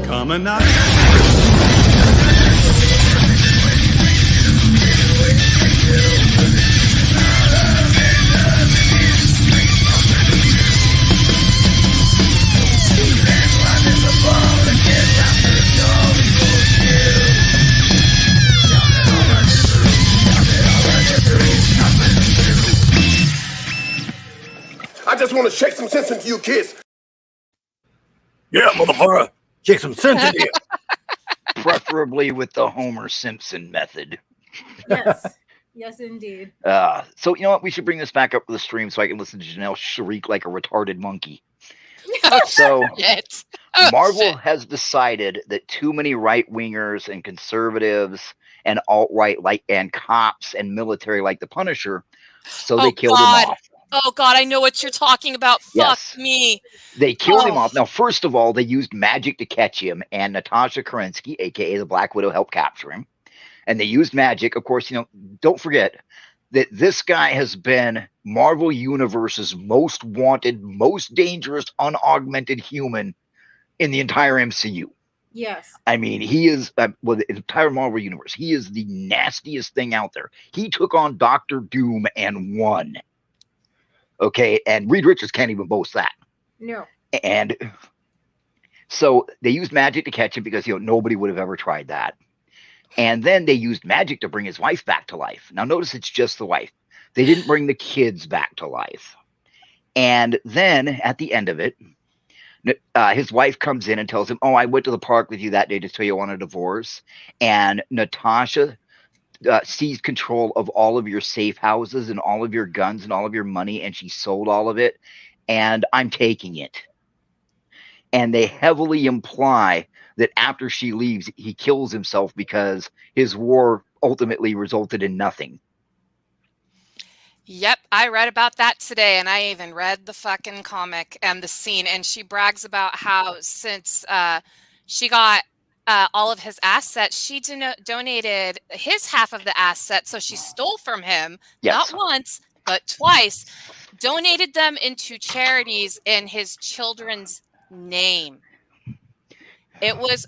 Coming up. I just want to shake some sense into you kids. Yeah, motherfucker. Shake some sense into you. Preferably with the Homer Simpson method. Yes. Yes, indeed. So, you know what? We should bring this back up to the stream so I can listen to Janelle shriek like a retarded monkey. So, Marvel has decided that too many right-wingers and conservatives and alt-right and cops and military like the Punisher, so they killed him off. Oh, God, I know what you're talking about. Yes. Fuck me. They killed him off. Now, first of all, they used magic to catch him, and Natasha Kerensky, a.k.a. the Black Widow, helped capture him. And they used magic. Of course, don't forget that this guy has been Marvel Universe's most wanted, most dangerous, unaugmented human in the entire MCU. Yes. I mean, he is, the entire Marvel Universe, he is the nastiest thing out there. He took on Doctor Doom and won. Okay, and Reed Richards can't even boast that. No. And so they used magic to catch him because, nobody would have ever tried that. And then they used magic to bring his wife back to life. Now, notice it's just the wife. They didn't bring the kids back to life. And then at the end of it, his wife comes in and tells him, I went to the park with you that day to tell you I want a divorce. And Natasha seized control of all of your safe houses and all of your guns and all of your money, and she sold all of it. And I'm taking it. And they heavily imply that after she leaves, he kills himself because his war ultimately resulted in nothing. Yep, I read about that today, and I even read the fucking comic and the scene, and she brags about how since she got all of his assets, she donated his half of the assets, so she stole from him, not once, but twice, donated them into charities in his children's name. It was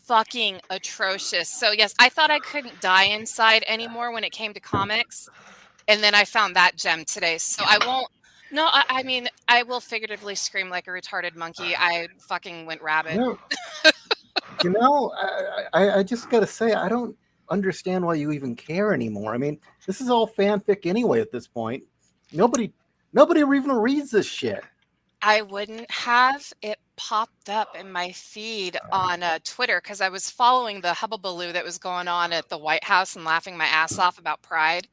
fucking atrocious. So yes, I thought I couldn't die inside anymore when it came to comics. And then I found that gem today. So I won't, no, I mean, I will figuratively scream like a retarded monkey. I fucking went rabid. I just got to say, I don't understand why you even care anymore. I mean, this is all fanfic anyway at this point. Nobody even reads this shit. I wouldn't have it popped up in my feed on Twitter because I was following the hubbubaloo that was going on at the White House and laughing my ass off about Pride.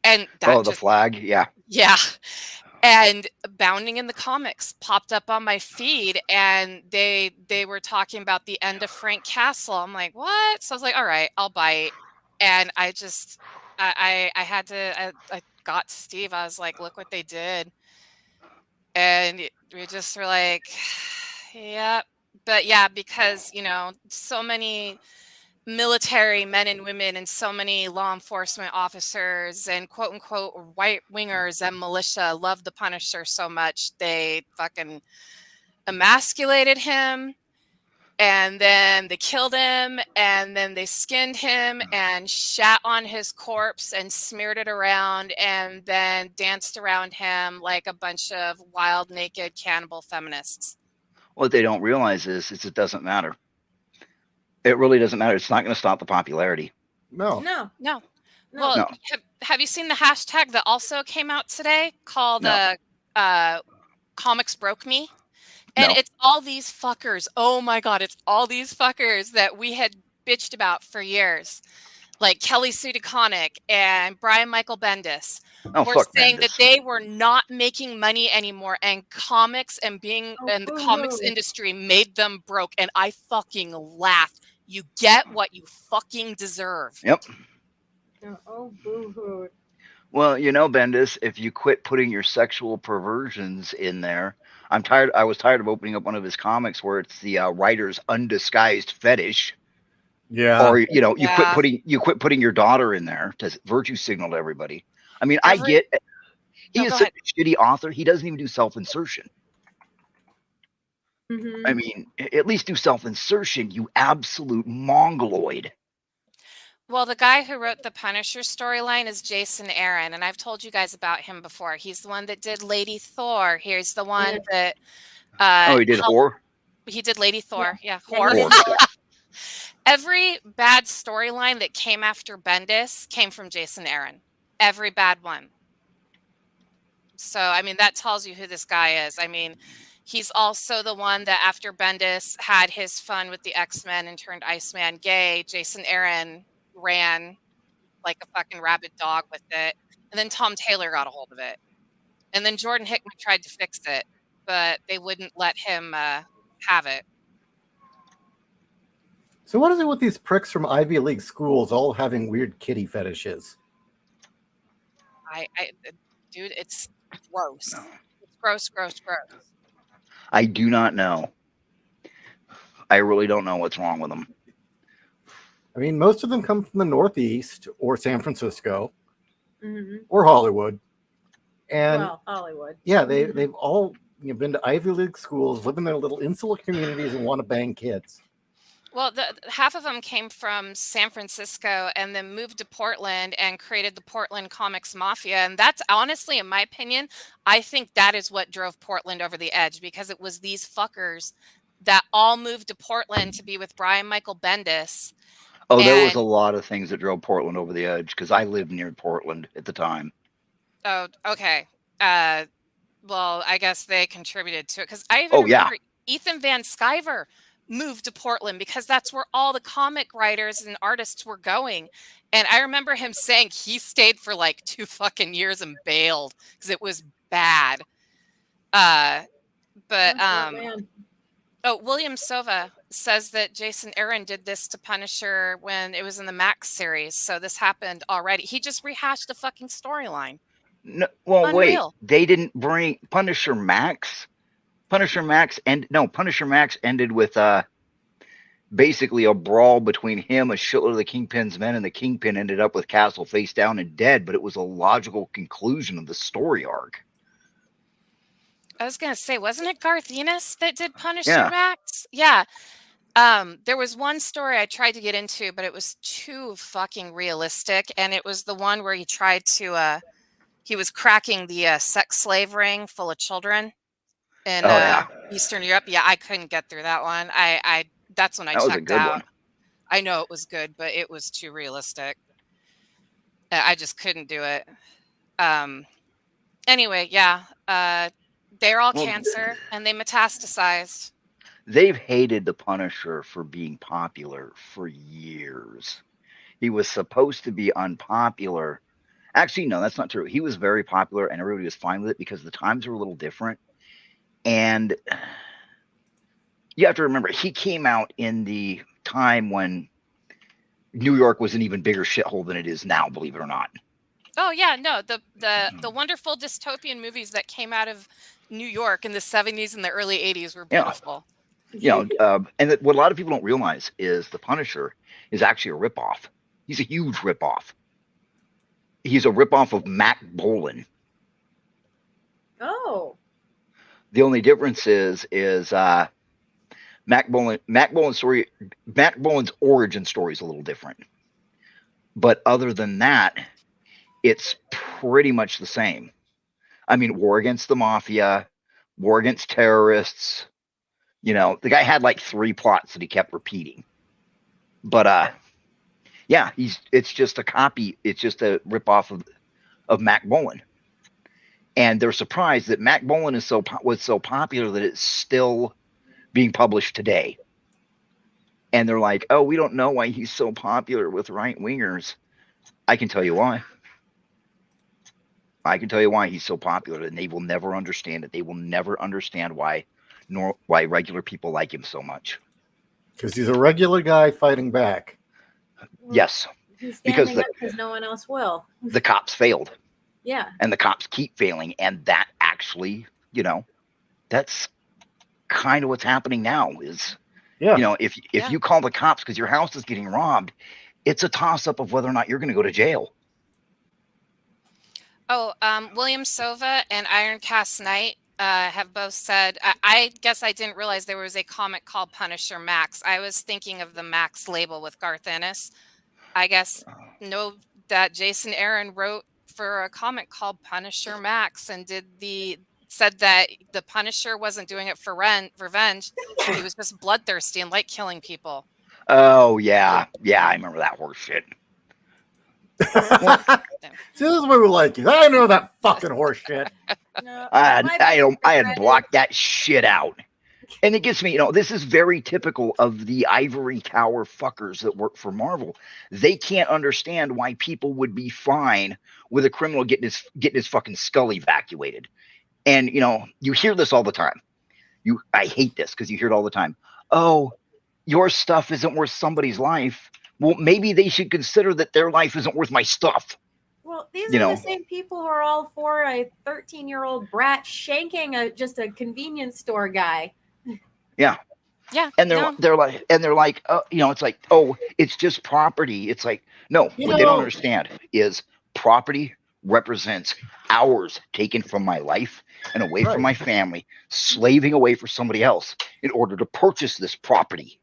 And that the flag, yeah. Yeah. And Bounding in the Comics popped up on my feed, and they were talking about the end of Frank Castle. I'm like, what? So I was like, all right, I'll bite. And I just, I got Steve. I was like, look what they did. And we just were like, yeah. But yeah, because, so many military men and women and so many law enforcement officers and quote unquote white wingers and militia love the Punisher so much they fucking emasculated him, and then they killed him, and then they skinned him and shat on his corpse and smeared it around and then danced around him like a bunch of wild naked cannibal feminists. What they don't realize is it doesn't matter. It really doesn't matter. It's not going to stop the popularity. No. Well, no. Have you seen the hashtag that also came out today called Comics Broke Me? And it's all these fuckers. Oh my God, it's all these fuckers that we had bitched about for years. Like Kelly Sue DeConnick and Brian Michael Bendis were saying that they were not making money anymore, and comics and the comics industry made them broke. And I fucking laughed. You get what you fucking deserve. Yep. Oh, boo-hoo. Well, Bendis, if you quit putting your sexual perversions in there, I was tired of opening up one of his comics where it's the writer's undisguised fetish. Yeah. Or you quit putting your daughter in there to virtue signal to everybody. I mean, I get He No, is go such ahead. a shitty author. He doesn't even do self-insertion. Mhm. I mean, at least do self-insertion, you absolute mongoloid. Well, the guy who wrote the Punisher storyline is Jason Aaron, and I've told you guys about him before. He's the one that did Lady Thor. He's the one that Oh, he did helped. horror? He did Lady Thor. Yeah, Yeah, Horror. he did. Horror. Every bad storyline that came after Bendis came from Jason Aaron. Every bad one. So, I mean, that tells you who this guy is. I mean, he's also the one that after Bendis had his fun with the X-Men and turned Iceman gay, Jason Aaron ran like a fucking rabid dog with it. And then Tom Taylor got a hold of it. And then Jordan Hickman tried to fix it, but they wouldn't let him have it. So what is it with these pricks from Ivy League schools all having weird kitty fetishes? Dude, it's gross. It's gross, gross, gross. I do not know. I really don't know what's wrong with them. I mean, most of them come from the Northeast or San Francisco Mhm. or Hollywood. And Well, Hollywood. yeah, they've all been to Ivy League schools, live in their little insular communities, and want to bang kids. Well, half of them came from San Francisco and then moved to Portland and created the Portland Comics Mafia. And that's honestly, in my opinion, I think that is what drove Portland over the edge, because it was these fuckers that all moved to Portland to be with Brian Michael Bendis. Oh, there was a And lot of things that drove Portland over the edge because I lived near Portland at the time. oh, okay. Well, I guess they contributed to it, because I even Oh, yeah. remember Ethan Van Sciver moved to Portland because that's where all the comic writers and artists were going. And I remember him saying he stayed for like 2 fucking years and bailed because it was bad. But Oh, man. William Sova says that Jason Aaron did this to Punisher when it was in the Max series. So this happened already. He just rehashed the fucking storyline. No, well, wait. Unreal. They didn't bring Punisher Max. Punisher Max ended with basically a brawl between him, a shitload of the Kingpin's men, and the Kingpin ended up with Castle face down and dead. But it was a logical conclusion of the story arc. I was gonna say, wasn't it Garth Ennis that did Punisher Yeah. Max? Yeah. There was one story I tried to get into, but it was too fucking realistic, and it was the one where he tried to he was cracking the sex slave ring full of children in Oh, yeah. Eastern Europe. Yeah, I couldn't get through that one. I that's when I That was a checked good out. one. I know it was good, but it was too realistic. I just couldn't do it. Anyway, yeah. They're all Well, cancer, and they metastasized. They've hated the Punisher for being popular for years. He was supposed to be unpopular. Actually, no, that's not true. He was very popular and everybody was fine with it because the times were a little different. And you have to remember, he came out in the time when New York was an even bigger shithole than it is now, believe it or not. Oh yeah, no, the wonderful dystopian movies that came out of New York in the 70s and the early 80s were Yeah. beautiful. And what a lot of people don't realize is the Punisher is actually a ripoff. He's a huge ripoff. He's a ripoff of Mac Bolan. Oh. The only difference is Mac Bolan's origin story is a little different. But other than that, it's pretty much the same. I mean, war against the mafia, war against terrorists. The guy had like 3 plots that he kept repeating. But yeah, it's just a copy. It's just a ripoff of Mac Bolan. And they're surprised that Mac Bolan was so popular that it's still being published today. And they're like, oh, we don't know why he's so popular with right-wingers. I can tell you why. I can tell you why he's so popular, and they will never understand it. They will never understand why regular people like him so much. Because he's a regular guy fighting back. Yes. He's Because standing up because no one else will. The cops failed. Yeah. And the cops keep failing. And that actually, that's kind of what's happening now is, if you call the cops because your house is getting robbed, it's a toss-up of whether or not you're going to go to jail. Oh, William Sova and Iron Cast Knight have both said. I guess I didn't realize there was a comic called Punisher Max. I was thinking of the Max label with Garth Ennis. I guess know that Jason Aaron wrote for a comic called Punisher Max and said that the Punisher wasn't doing it for revenge. He was just bloodthirsty and liked killing people. Oh yeah, yeah, I remember that horse shit. See, this is what we like. I know that fucking horse shit. No, I my had biggest blocked that shit out. And it gets me, this is very typical of the ivory tower fuckers that work for Marvel. They can't understand why people would be fine with a criminal getting his fucking skull evacuated. And you hear this all the time. I hate this because you hear it all the time. Oh, your stuff isn't worth somebody's life. Well, maybe they should consider that their life isn't worth my stuff. Well, these are the same people who are all for a 13-year-old brat shanking just a convenience store guy. Yeah. Yeah. And they're like, it's like, oh, it's just property. It's like, no, what they don't understand is property represents hours taken from my life and away from my family, slaving away for somebody else in order to purchase this property.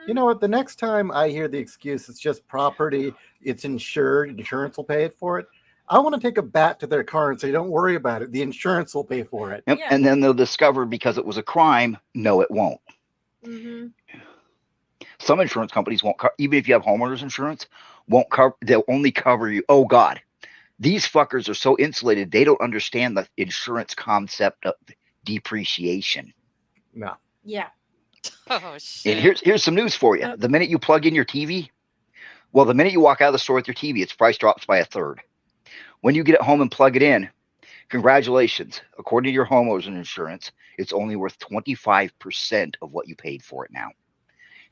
You know what? The next time I hear the excuse, it's just property, it's insured, insurance will pay for it. I want to take a bat to their car and say, don't worry about it. The insurance will pay for it. Yep. Yeah. And then they'll discover because it was a crime, no, it won't. Mm-hmm. Some insurance companies won't cover, even if you have homeowners insurance, won't cover. They'll only cover you. Oh God, these fuckers are so insulated. They don't understand the insurance concept of depreciation. No. Yeah. Oh shit. And here's some news for you. The minute you plug in your TV, the minute you walk out of the store with your TV, its price drops by a third. When you get it home and plug it in, congratulations. According to your homeowner's insurance, it's only worth 25% of what you paid for it now.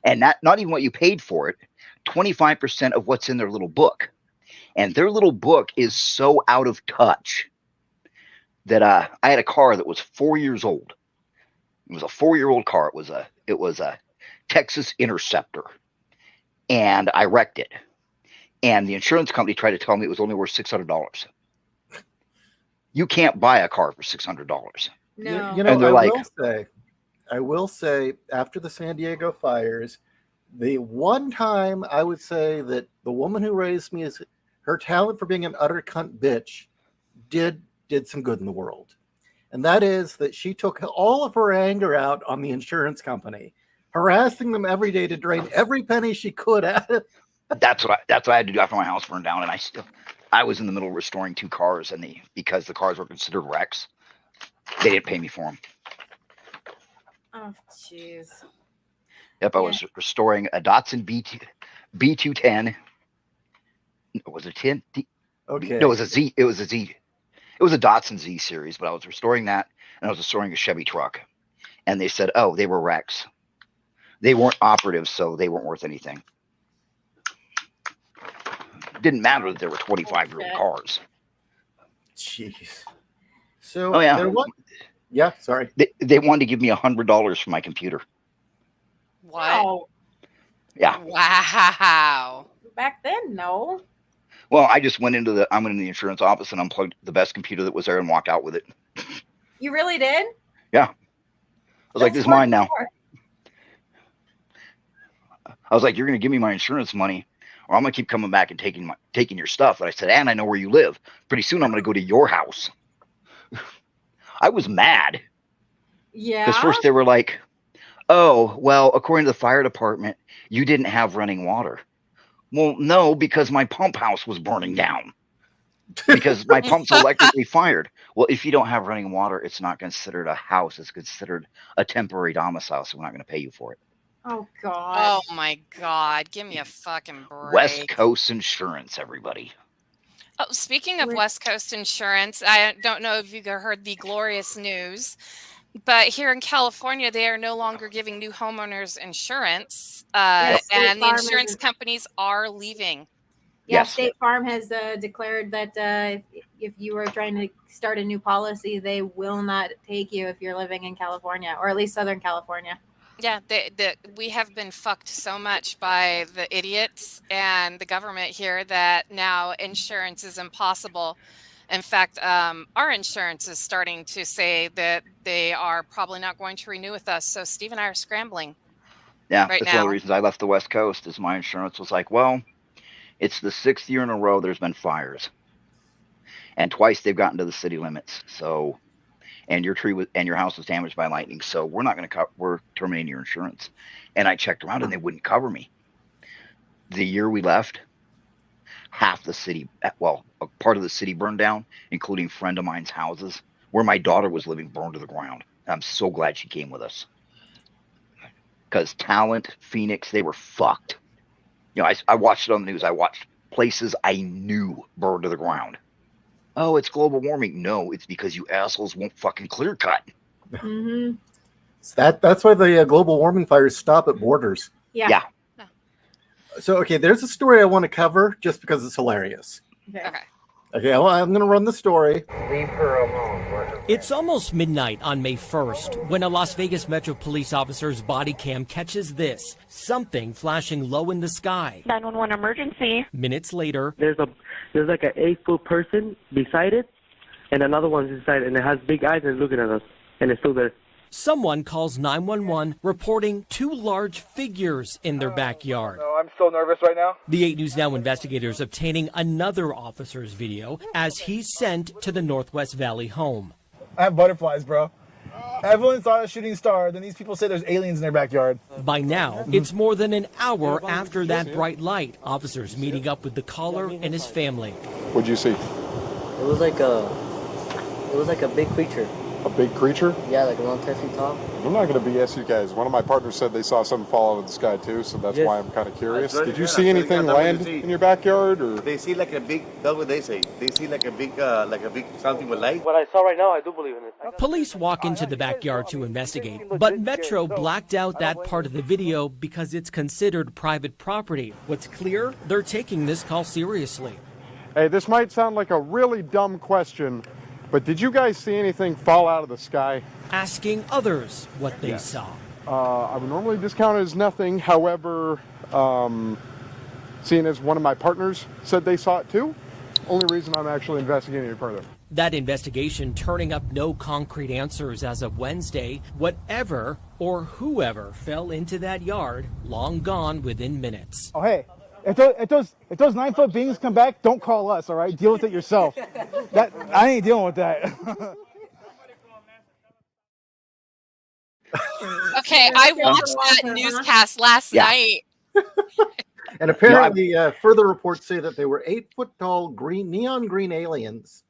And not even what you paid for it, 25% of what's in their little book. And their little book is so out of touch that I had a car that was 4 years old. It was a 4-year-old car. It was a Texas Interceptor, and I wrecked it. And the insurance company tried to tell me it was only worth $600. You can't buy a car for $600. No. I will say, after the San Diego fires, the one time I would say that the woman who raised me, is her talent for being an utter cunt bitch did some good in the world. And that is that she took all of her anger out on the insurance company, harassing them every day to drain every penny she could out of. That's what I had to do after my house burned down, and I was in the middle of restoring 2 cars, and because the cars were considered wrecks, they didn't pay me for them. Oh jeez. Yep, I was restoring a Datsun B210. Was it 10? Okay. No, it was a Z. It was a Z. It was a Datsun Z series, but I was restoring that, and I was restoring a Chevy truck. And they said, oh, they were wrecks. They weren't operative, so they weren't worth anything. It didn't matter that there were 25-year-old cars. Jeez. So, sorry. They wanted to give me $100 for my computer. What? Wow. Yeah. Wow. Back then, no. Well, I just went into the insurance office and unplugged the best computer that was there and walked out with it. You really did? Yeah. I was like, this is mine now. I was like, you're going to give me my insurance money, or I'm going to keep coming back and taking your stuff. And I said, and I know where you live. Pretty soon I'm going to go to your house. I was mad. Yeah. Because first they were like, oh, well, according to the fire department, you didn't have running water. Well, no, because my pump house was burning down. Because my pump's electrically fired. Well, if you don't have running water, it's not considered a house. It's considered a temporary domicile, so we're not going to pay you for it. Oh, God. Oh, my God. Give me a fucking break. West Coast Insurance, everybody. Oh, speaking of West Coast Insurance, I don't know if you heard the glorious news, but here in California, they are no longer giving new homeowners insurance, and the insurance companies are leaving. Yeah, State Farm has declared that if you are trying to start a new policy, they will not take you if you're living in California, or at least Southern California. Yeah, we have been fucked so much by the idiots and the government here that now insurance is impossible. In fact, our insurance is starting to say that they are probably not going to renew with us. So Steve and I are scrambling. Yeah, right that's one of the now. reasons I left the West Coast. Is my insurance was like, well, it's the 6th year in a row there's been fires, and twice they've gotten to the city limits. So, and your house was damaged by lightning. So we're not going to we're terminating your insurance. And I checked around and they wouldn't cover me. The year we left, half the city, well, a part of the city burned down, including a friend of mine's houses where my daughter was living, burned to the ground. I'm so glad she came with us. Because Talent, Phoenix, they were fucked. You know, I watched it on the news. I watched places I knew burned to the ground. Oh, it's global warming. No, it's because you assholes won't fucking clear cut. Mm-hmm. That's why the global warming fires stop at borders. Yeah. So, okay, there's a story I want to cover just because it's hilarious. Okay. Okay, well, I'm going to run the story. Leave her alone. It's almost midnight on May 1st when a Las Vegas Metro police officer's body cam catches this, something flashing low in the sky. 911 emergency. Minutes later, there's like an 8-foot person beside it, and another one's inside, and it has big eyes and looking at us, and it's still there. Someone calls 911 reporting 2 large figures in their backyard. No, I'm so nervous right now. The 8 News Now investigators obtaining another officer's video as he's sent to the Northwest Valley home. I have butterflies, bro. Everyone saw a shooting star, then these people say there's aliens in their backyard. By now, it's more than an hour after that bright light. Officers meeting up with the caller and his family. What'd you see? It was like a big creature. A big creature? Yeah, like around 10 feet tall. I'm not going to BS you guys. One of my partners said they saw something fall out of the sky too, so that's why I'm kind of curious. Did you see anything land in your backyard, or? They see like a big. That's what they say. They see like a big something with light. What I saw right now, I do believe in it. Police walk into the backyard to investigate, but Metro blacked out that part of the video because it's considered private property. What's clear? They're taking this call seriously. Hey, this might sound like a really dumb question, but did you guys see anything fall out of the sky? Asking others what they saw. I would normally discount it as nothing. However, seeing as one of my partners said they saw it too, only reason I'm actually investigating it further. That investigation turning up no concrete answers as of Wednesday. Whatever or whoever fell into that yard, long gone within minutes. Oh, hey, if those 9-foot beings come back, don't call us, all right? Deal with it yourself. I ain't dealing with that. Okay, I watched that newscast last night. And apparently, further reports say that they were 8-foot tall, neon green aliens.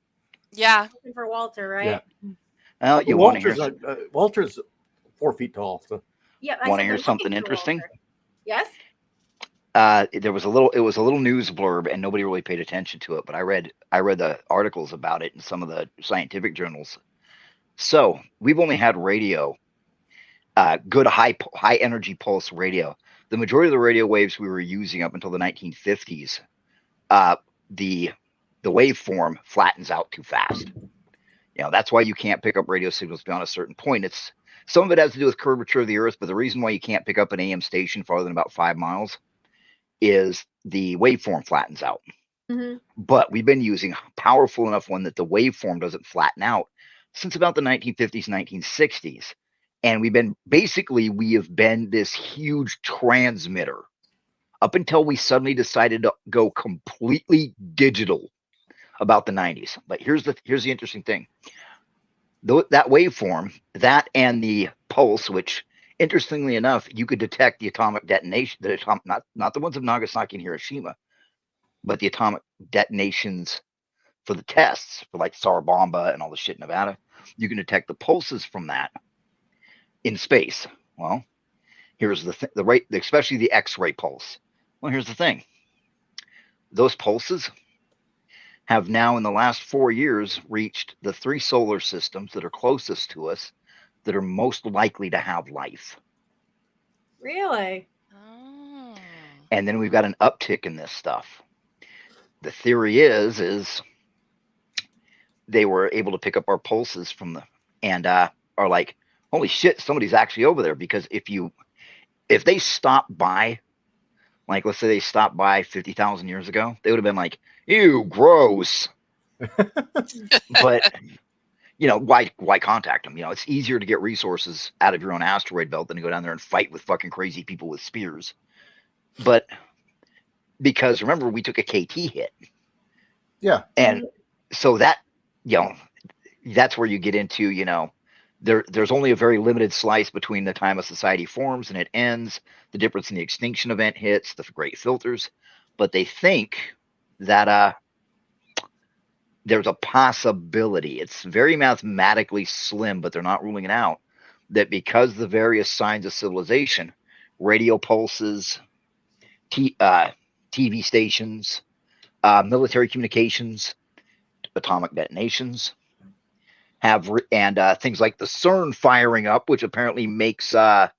Yeah. Looking for Walter, right? Well, you want to hear Walter's 4 feet tall. So. Yeah. Want to hear something interesting? Walter. Yes. It was a little news blurb, and nobody really paid attention to it. But I read the articles about it in some of the scientific journals. So we've only had radio, good high energy pulse radio. The majority of the radio waves we were using up until the 1950s, the waveform flattens out too fast. You know, that's why you can't pick up radio signals beyond a certain point. Some of it has to do with curvature of the earth, but the reason why you can't pick up an AM station farther than about 5 miles is the waveform flattens out. Mm-hmm. But we've been using a powerful enough one that the waveform doesn't flatten out since about the 1950s, 1960s. And we have been this huge transmitter up until we suddenly decided to go completely digital about the 90s. But here's the interesting thing. That waveform, that and the pulse, which interestingly enough, you could detect the atomic detonation, not the ones of Nagasaki and Hiroshima, but the atomic detonations for the tests for like Tsar Bomba and all the shit in Nevada. You can detect the pulses from that in space. Well, here's the rate, especially the X-ray pulse. Well, here's the thing. Those pulses have now in the last 4 years reached the 3 solar systems that are closest to us that are most likely to have life. Really? Oh. And then we've got an uptick in this stuff. The theory is they were able to pick up our pulses and are like, holy shit, somebody's actually over there. Because if they stopped by, like let's say they stopped by 50,000 years ago, they would have been like, ew, gross. But why contact them? It's easier to get resources out of your own asteroid belt than to go down there and fight with fucking crazy people with spears. But because remember, we took a KT hit. Yeah. And so that, that's where you get into, there's only a very limited slice between the time a society forms and it ends, the difference in the extinction event hits, the great filters. But they think that there's a possibility. It's very mathematically slim, but they're not ruling it out, that because the various signs of civilization, radio pulses, TV stations, military communications, atomic detonations, and things like the CERN firing up, which apparently makes the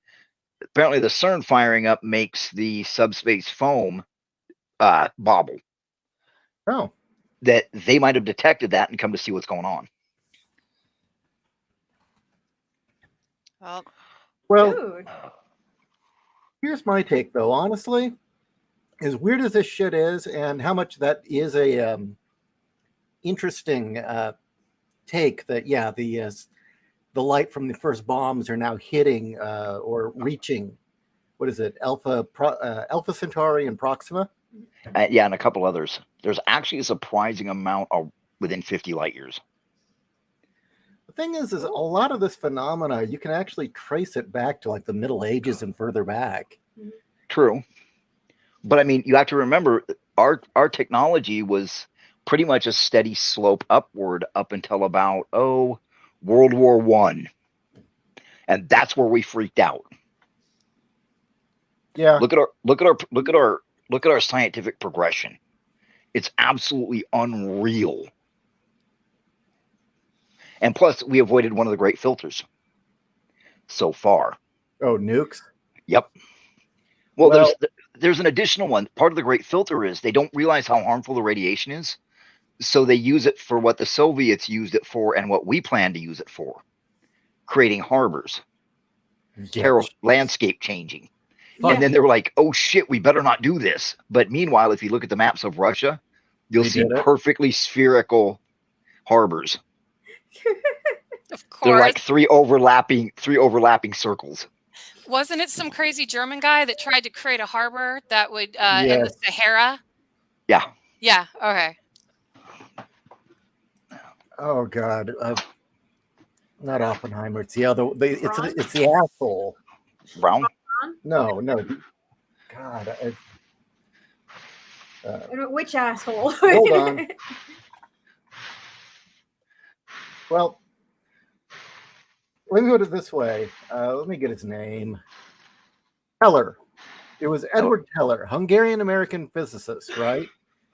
CERN firing up makes the subspace foam bobble. Oh. That they might have detected that and come to see what's going on. Well, dude. Here's my take, though. Honestly, as weird as this shit is, and how much that is a interesting take, that the light from the first bombs are now hitting or reaching, what is it, Alpha Centauri and Proxima? And a couple others. There's actually a surprising amount within 50 light years. The thing is a lot of this phenomena, you can actually trace it back to like the Middle Ages and further back. True. But I mean, you have to remember, our technology was pretty much a steady slope upward up until about World War I, and that's where we freaked out. Yeah. Look at our scientific progression. It's absolutely unreal. And plus, we avoided one of the great filters so far. Oh, nukes? Yep. Well, there's an additional one. Part of the great filter is they don't realize how harmful the radiation is, so they use it for what the Soviets used it for and what we plan to use it for, creating harbors, landscape changing. Yeah. And then they were like, oh shit, we better not do this. But meanwhile, if you look at the maps of Russia, you'll see perfectly spherical harbors. Of course. They're like three overlapping circles. Wasn't it some crazy German guy that tried to create a harbor that would in the Sahara? Yeah. Yeah. Okay. Oh God. Not Oppenheimer. It's the other. It's the asshole. Brown? No. God. Which asshole? Hold on. Well, let me put it this way. Let me get his name. Teller. It was Edward Teller, Hungarian-American physicist, right?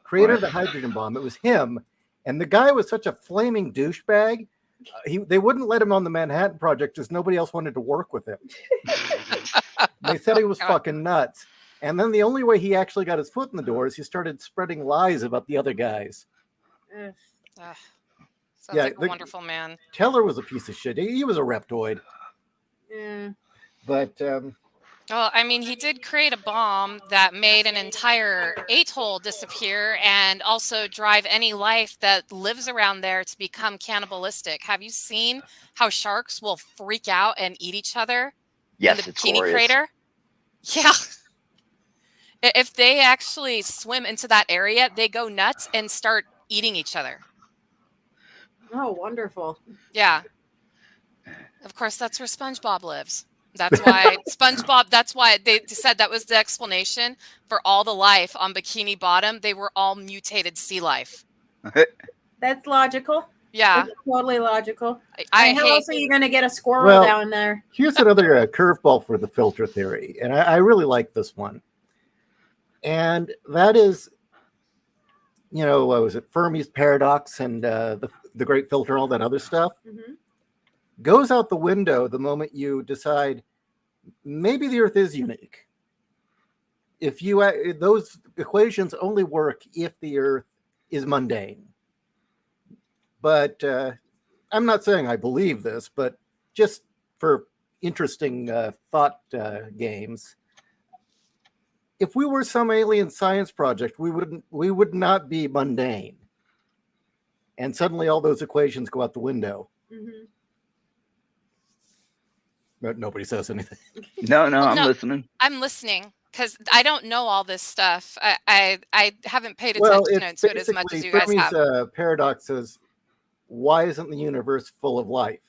Creator of the hydrogen bomb. It was him. And the guy was such a flaming douchebag. They wouldn't let him on the Manhattan Project because nobody else wanted to work with him. They said he was fucking nuts. And then the only way he actually got his foot in the door is he started spreading lies about the other guys. Sounds like a wonderful man. Teller was a piece of shit. He was a reptoid. Yeah. But well, I mean, he did create a bomb that made an entire atoll disappear and also drive any life that lives around there to become cannibalistic. Have you seen how sharks will freak out and eat each other in the Bikini Crater? Yeah. If they actually swim into that area, they go nuts and start eating each other. Oh, wonderful. Yeah. Of course, that's where SpongeBob lives. That's why that's why they said that was the explanation for all the life on Bikini Bottom. They were all mutated sea life. That's logical. Yeah. That's totally logical. How else are you going to get a squirrel down there? Here's another curveball for the filter theory. And I really like this one. And that is, what was it? Fermi's paradox and the great filter, all that other stuff. Mm-hmm. Goes out the window the moment you decide maybe the Earth is unique. If those equations only work if the Earth is mundane. But I'm not saying I believe this, but just for interesting thought games, if we were some alien science project, we would not be mundane. and suddenly all those equations go out the window. Mhm. But nobody says anything. No, Well, I'm no, listening. I'm listening because I don't know all this stuff. I haven't paid Well, attention it's to it as much basically as you guys Fermi's have. paradox says, why isn't the universe full of life?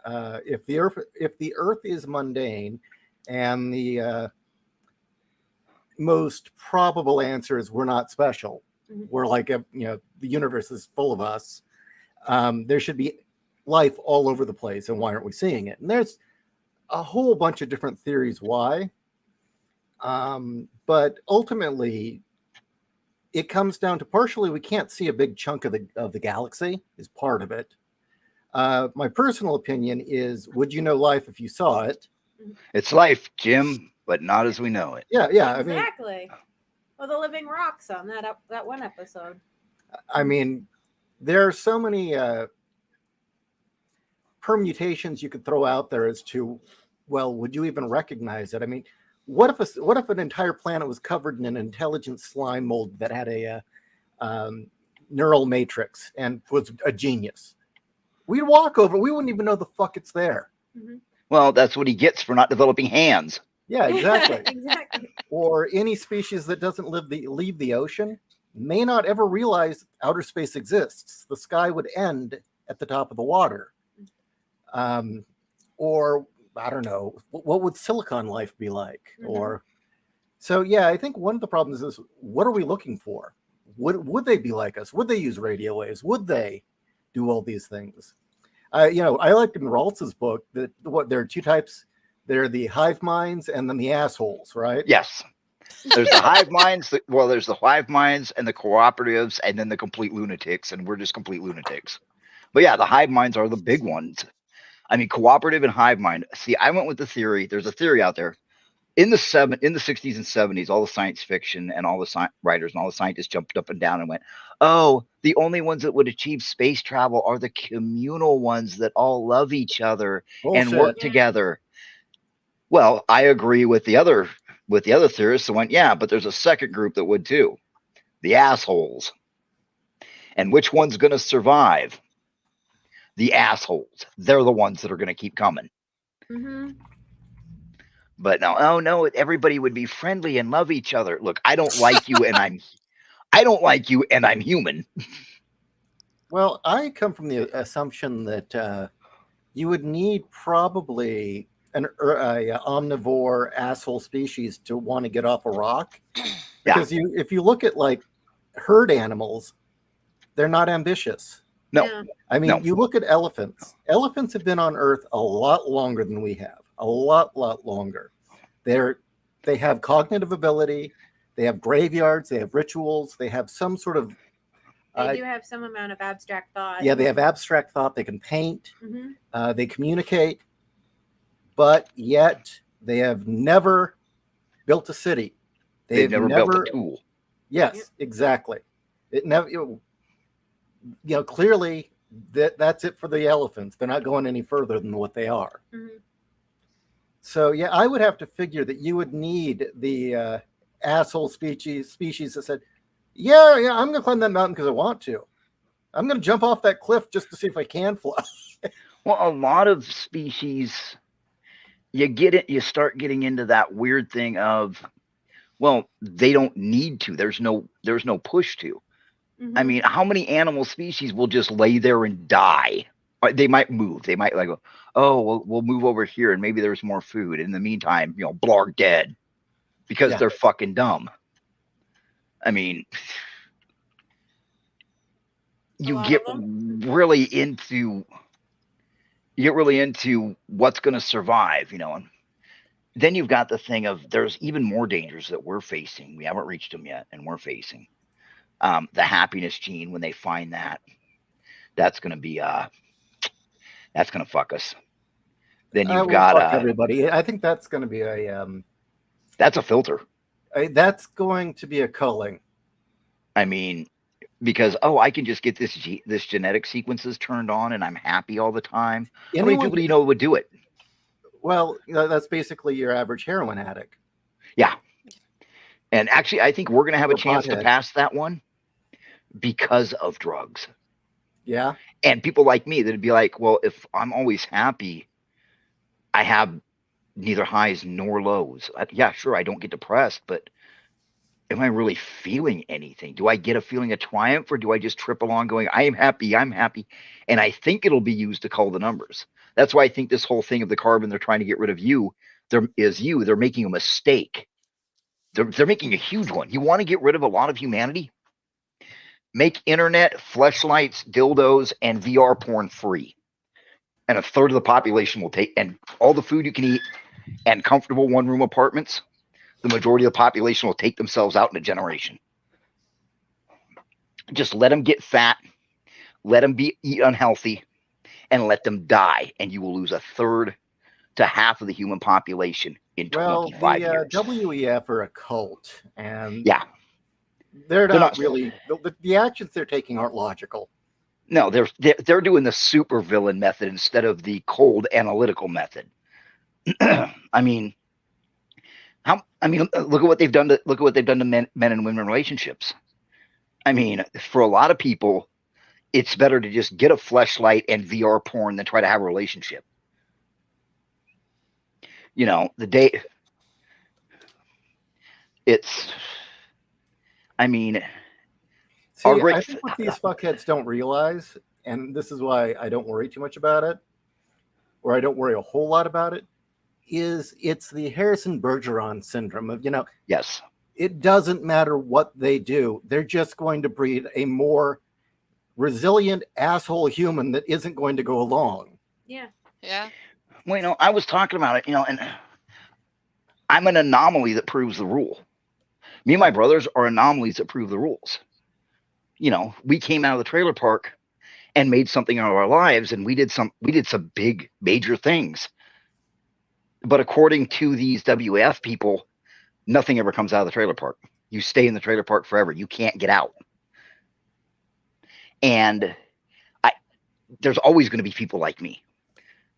If the Earth is mundane, and the most probable answer is we're not special. We're like the universe is full of us. There should be life all over the place, and why aren't we seeing it? And there's a whole bunch of different theories why. But ultimately, it comes down to partially we can't see a big chunk of the galaxy is part of it. My personal opinion is, would you know life if you saw it? It's life, Jim, but not as we know it. Yeah. Exactly. Well, the living rocks on that one episode. I mean, there are so many permutations you could throw out there as to, well, would you even recognize it? I mean, what if an entire planet was covered in an intelligent slime mold that had a neural matrix and was a genius? We'd walk over, we wouldn't even know the fuck it's there. Well, that's what he gets for not developing hands. Yeah, exactly. Exactly. Or any species that doesn't leave the ocean may not ever realize outer space exists. The sky would end at the top of the water. Or I don't know, what would silicon life be like? Or so yeah, I think one of the problems is, what are we looking for? Would they be like us? Would they use radio waves? Would they do all these things? I like in Raltz's book that there are two types. They're the hive minds and then the assholes, right? Yes. There's the hive minds. There's the hive minds and the cooperatives, and then the complete lunatics, and we're just complete lunatics. But yeah, the hive minds are the big ones. I mean, cooperative and hive mind. See, I went with the theory. There's a theory out there. In the 60s and 70s, all the science fiction and all the writers and all the scientists jumped up and down and went, oh, the only ones that would achieve space travel are the communal ones that all love each other and work together. Well, I agree with the other theorists who went, yeah, but there's a second group that would too. The assholes. And which one's going to survive? The assholes. They're the ones that are going to keep coming. But no, oh no, everybody would be friendly and love each other. Look, I don't like you and I'm human. Well, I come from the assumption that you would need probably an omnivore asshole species to want to get off a rock. Because if you look at like herd animals, they're not ambitious. No. I mean, you look at elephants. Elephants have been on Earth a lot longer than we have. A lot longer. They have cognitive ability. They have graveyards. They have rituals. They have some sort of. They do have some amount of abstract thought. Yeah, they have abstract thought. They can paint. They communicate, but yet they have never built a city. They've never built a tool. Yes, exactly. It never. Clearly that's it for the elephants. They're not going any further than what they are. So yeah, I would have to figure that you would need the asshole species that said, yeah, I'm going to climb that mountain because I want to. I'm going to jump off that cliff just to see if I can fly. Well, a lot of species, you start getting into that weird thing of, well, they don't need to. There's no push to. I mean, how many animal species will just lay there and die? They might move. They might like, oh, we'll move over here and maybe there's more food. In the meantime, blarg dead because they're fucking dumb. I mean, you get really into what's going to survive, and then you've got the thing of there's even more dangers that we're facing. We haven't reached them yet, and we're facing the happiness gene. When they find that's going to be that's going to fuck us. Then you've got everybody. I think that's going to be that's a filter. That's going to be a culling. I mean, because I can just get this genetic sequences turned on and I'm happy all the time. How many people do you know would do it? Well, that's basically your average heroin addict. Yeah. And actually, I think we're going to have a chance to pass that one because of drugs. Yeah. And people like me that'd be like, well, if I'm always happy, I have neither highs nor lows. Yeah, sure, I don't get depressed, but am I really feeling anything? Do I get a feeling of triumph, or do I just trip along going, I am happy, I'm happy? And I think it'll be used to call the numbers. That's why I think this whole thing of the carbon, they're trying to get rid of you. They're making a mistake. They're making a huge one. You want to get rid of a lot of humanity? Make internet, fleshlights, dildos, and VR porn free. And a third of the population will take, and all the food you can eat and comfortable one-room apartments, the majority of the population will take themselves out in a generation. Just let them get fat, let them eat unhealthy, and let them die, and you will lose a third to half of the human population in 25 years. WEF are a cult, and yeah, they're not really the actions they're taking aren't logical. No, they're doing the super villain method instead of the cold analytical method. I mean, look at what they've done to men and women relationships. I mean, for a lot of people, it's better to just get a fleshlight and VR porn than try to have a relationship. You know, I mean, see, I think what these fuckheads don't realize, and this is why I don't worry too much about it, or I don't worry a whole lot about it, is it's the Harrison Bergeron syndrome of, yes, it doesn't matter what they do. They're just going to breed a more resilient asshole human that isn't going to go along. Yeah. Yeah. Well, I was talking about it, and I'm an anomaly that proves the rule. Me and my brothers are anomalies that prove the rules. We came out of the trailer park and made something out of our lives, and we did some big major things. But according to these WAF people, nothing ever comes out of the trailer park. You stay in the trailer park forever. You can't get out. And there's always going to be people like me.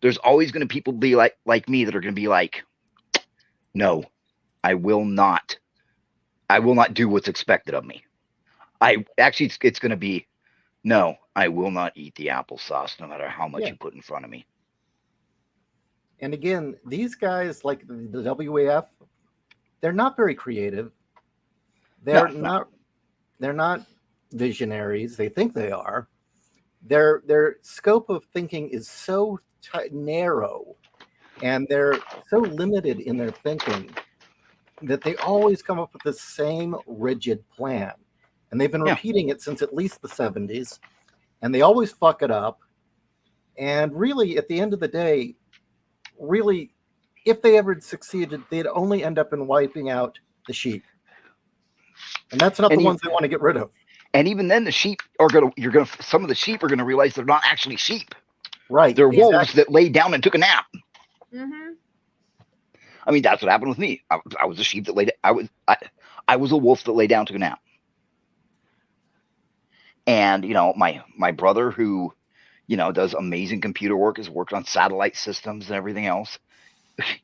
There's always going to be people like me that are going to be like, no, I will not do what's expected of me. It's going to be, no, I will not eat the applesauce no matter how much you put in front of me. And again, these guys like the WAF, they're not very creative. They're not visionaries. They think they are. Their scope of thinking is so narrow, and they're so limited in their thinking that they always come up with the same rigid plan. And they've been repeating it since at least the 70s, and they always fuck it up. And really, at the end of the day, really, if they ever succeeded, they'd only end up in wiping out the sheep. And that's not the ones they want to get rid of. And even then, the sheep some of the sheep are going to realize they're not actually sheep. Right. They're wolves that laid down and took a nap. Mm-hmm. I mean, that's what happened with me. I was a sheep that I was a wolf that lay down, took a nap. And, my brother who, does amazing computer work, has worked on satellite systems and everything else.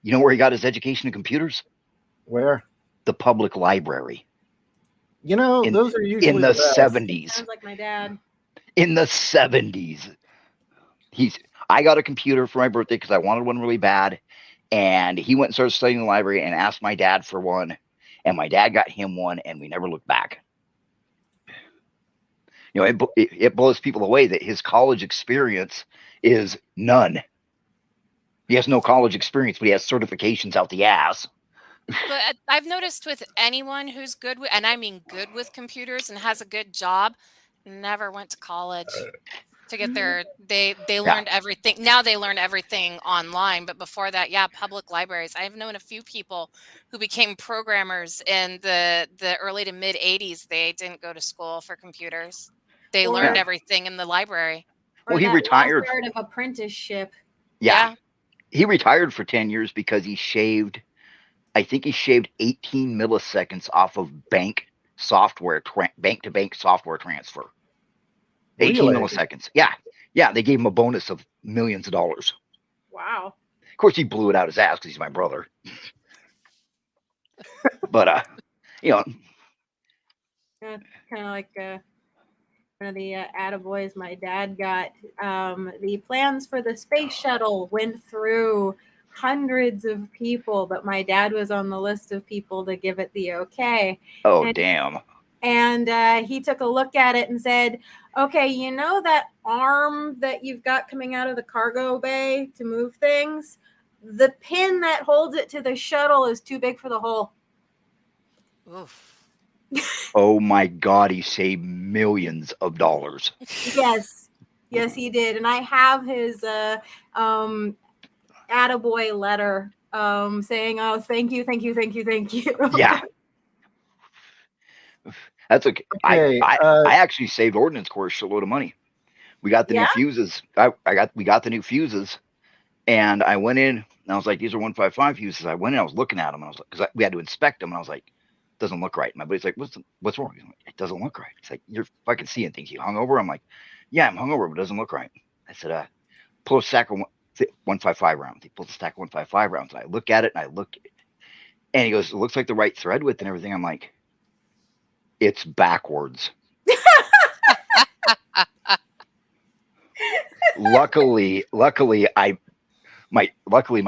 You know where he got his education in computers? Where? The public library. Those are usually in the 70s. Sounds like my dad. In the 70s. I got a computer for my birthday because I wanted one really bad. And he went and started studying in the library and asked my dad for one. And my dad got him one, and we never looked back. It blows people away that his college experience is none. He has no college experience, but he has certifications out the ass. But I've noticed with anyone who's good with, and I mean good with computers and has a good job, never went to college to get their, they learned everything. Now they learn everything online. But before that, public libraries. I've known a few people who became programmers in the early to mid 80s. They didn't go to school for computers. They learned everything in the library. Well, he retired. Art of apprenticeship. Yeah. He retired for 10 years because he shaved 18 milliseconds off of bank to bank software transfer. 18 milliseconds. Yeah. They gave him a bonus of millions of dollars. Wow. Of course, he blew it out his ass because he's my brother. But, kind of like one of the attaboys my dad got, the plans for the space shuttle went through hundreds of people, but my dad was on the list of people to give it the okay. Oh, damn. And he took a look at it and said, okay, you know that arm that you've got coming out of the cargo bay to move things? The pin that holds it to the shuttle is too big for the hole. Oof. Oh my God, he saved millions of dollars. Yes. Yes, he did. And I have his attaboy letter saying, oh, thank you. Yeah. That's okay. Okay, I actually saved ordnance corps a shitload of money. We got the new Yeah? fuses. We got the new fuses, and I went in and I was like, these are 155 fuses. I went in, I was looking at them, and I was like, because we had to inspect them, and I was like, doesn't look right. My buddy's like, what's wrong? He's like, it doesn't look right. It's like, you're fucking seeing things. You hungover? I'm like, yeah, I'm hungover, but it doesn't look right. I said, pull a stack of 155 rounds. He pulls a stack of 155 rounds. And I look at it and he goes, it looks like the right thread width and everything. I'm like, it's backwards. Luckily, my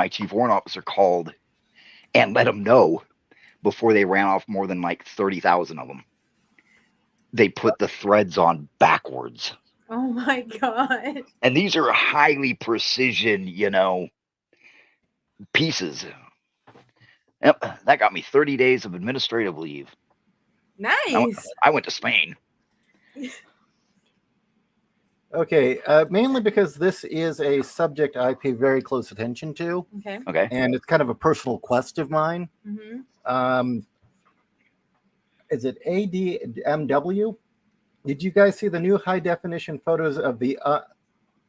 chief warrant officer called and let him know before they ran off more than like 30,000 of them. They put the threads on backwards. Oh my God. And these are highly precision, pieces. Yep, that got me 30 days of administrative leave. Nice. I went to Spain. Okay, mainly because this is a subject I pay very close attention to. Okay. And it's kind of a personal quest of mine. Mm-hmm. Is it ADMW? Did you guys see the new high definition photos of the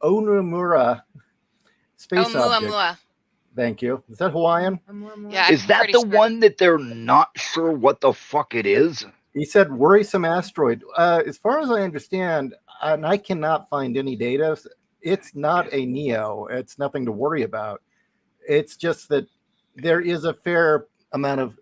Onumura space object? Oumuamua. Thank you. Is that Hawaiian? Yeah, Is that the one that they're not sure what the fuck it is? He said worrisome asteroid. As far as I understand, and I cannot find any data, it's not a NEO. It's nothing to worry about. It's just that there is a fair amount of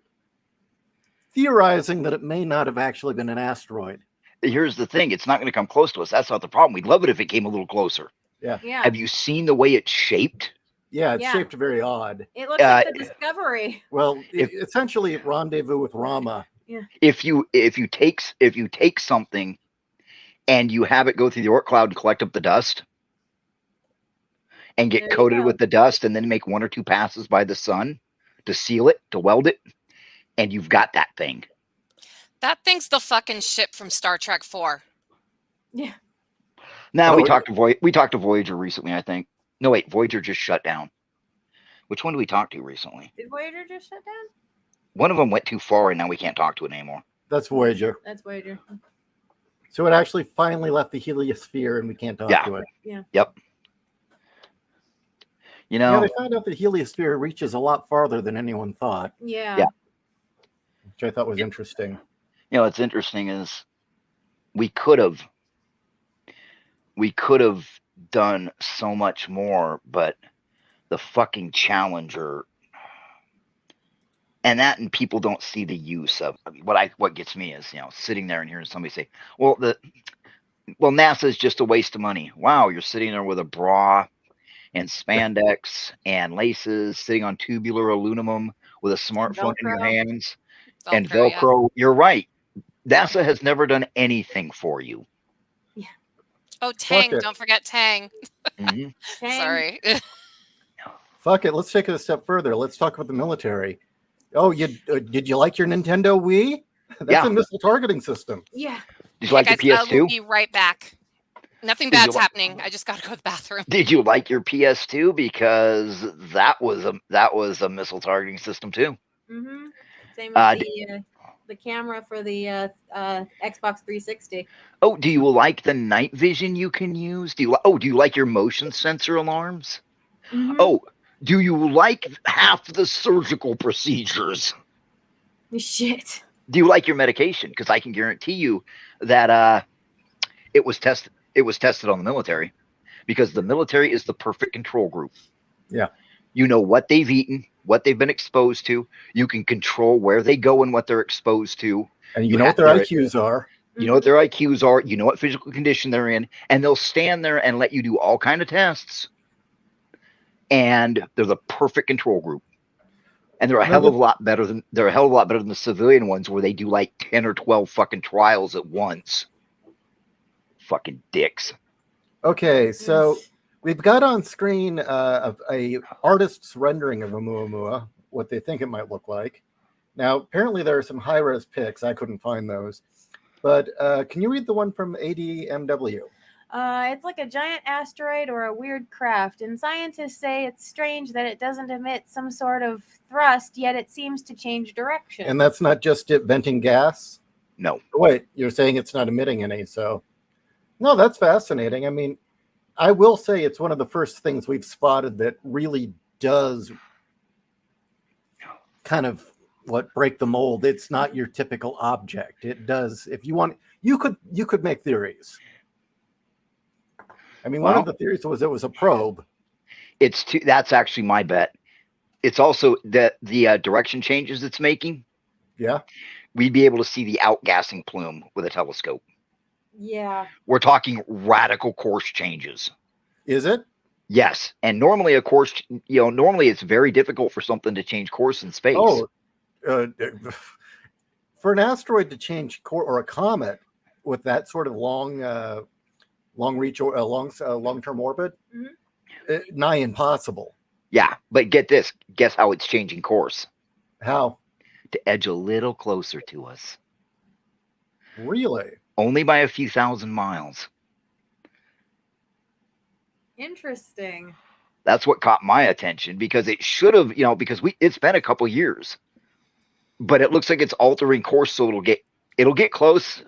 theorizing that it may not have actually been an asteroid. Here's the thing. It's not going to come close to us. That's not the problem. We'd love it if it came a little closer. Yeah. Have you seen the way it's shaped? Yeah, it's shaped very odd. It looks like the Discovery. Well, essentially rendezvous with Rama. Yeah. If you take something and you have it go through the Oort cloud and collect up the dust and get coated with the dust and then make one or two passes by the sun to seal it, to weld it, and you've got that thing. That thing's the fucking ship from Star Trek 4. Yeah. Now we talked to Voyager recently, I think. No, wait, Voyager just shut down. Which one did we talk to recently? Did Voyager just shut down? One of them went too far, and now we can't talk to it anymore. That's Voyager. That's Voyager. So it actually finally left the heliosphere, and we can't talk to it. Yeah. Yep. Yeah, they found out the heliosphere reaches a lot farther than anyone thought. Yeah. Which I thought was interesting. What's interesting is we could have done so much more, but the fucking Challenger and people don't see the use of. I mean, what gets me is sitting there and hearing somebody say, well NASA is just a waste of money. Wow, you're sitting there with a bra and spandex and laces, sitting on tubular aluminum with a smartphone in your hands and Velcro. Yeah. You're right. NASA has never done anything for you. Yeah. Oh, Tang! Don't forget Tang. Tang. Sorry. Fuck it. Let's take it a step further. Let's talk about the military. Oh, did you like your Nintendo Wii? That's a missile targeting system. Yeah. Did you like your PS2? I will be right back. Nothing bad's happening. I just got to go to the bathroom. Did you like your PS2? Because that was a missile targeting system too. Mm-hmm. Same with the camera for the Xbox 360. Oh, do you like the night vision you can use? Do you like your motion sensor alarms? Mm-hmm. Oh, do you like half the surgical procedures? Shit. Do you like your medication? Because I can guarantee you that it was tested on the military, because the military is the perfect control group. Yeah. You know what they've eaten, what they've been exposed to. You can control where they go and what they're exposed to. And you know what their IQs are. You know what their IQs are. You know what physical condition they're in, and they'll stand there and let you do all kind of tests. And they're the perfect control group. And they're a hell of a lot better than the civilian ones where they do like 10 or 12 fucking trials at once. Fucking dicks. Okay, so we've got on screen a artist's rendering of Oumuamua, what they think it might look like. Now, apparently there are some high-res pics. I couldn't find those. But can you read the one from ADMW? It's like a giant asteroid or a weird craft, and scientists say it's strange that it doesn't emit some sort of thrust, yet it seems to change direction. And that's not just it venting gas? No. Wait, you're saying it's not emitting any, so... No, that's fascinating. I mean, I will say it's one of the first things we've spotted that really does kind of break the mold. It's not your typical object. It does. If you want, you could make theories. I mean, one of the theories was it was a probe. That's actually my bet. It's also that the direction changes it's making. Yeah. We'd be able to see the outgassing plume with a telescope. Yeah. We're talking radical course changes. Is it? Yes. And normally normally it's very difficult for something to change course in space. Oh, for an asteroid to change course, or a comet with that sort of long reach or long-term orbit, nigh impossible. Yeah, but get this. Guess how it's changing course? How? To edge a little closer to us. Really? Only by a few thousand miles. Interesting. That's what caught my attention, because it should have, because it's been a couple years, but it looks like it's altering course, so it'll get close,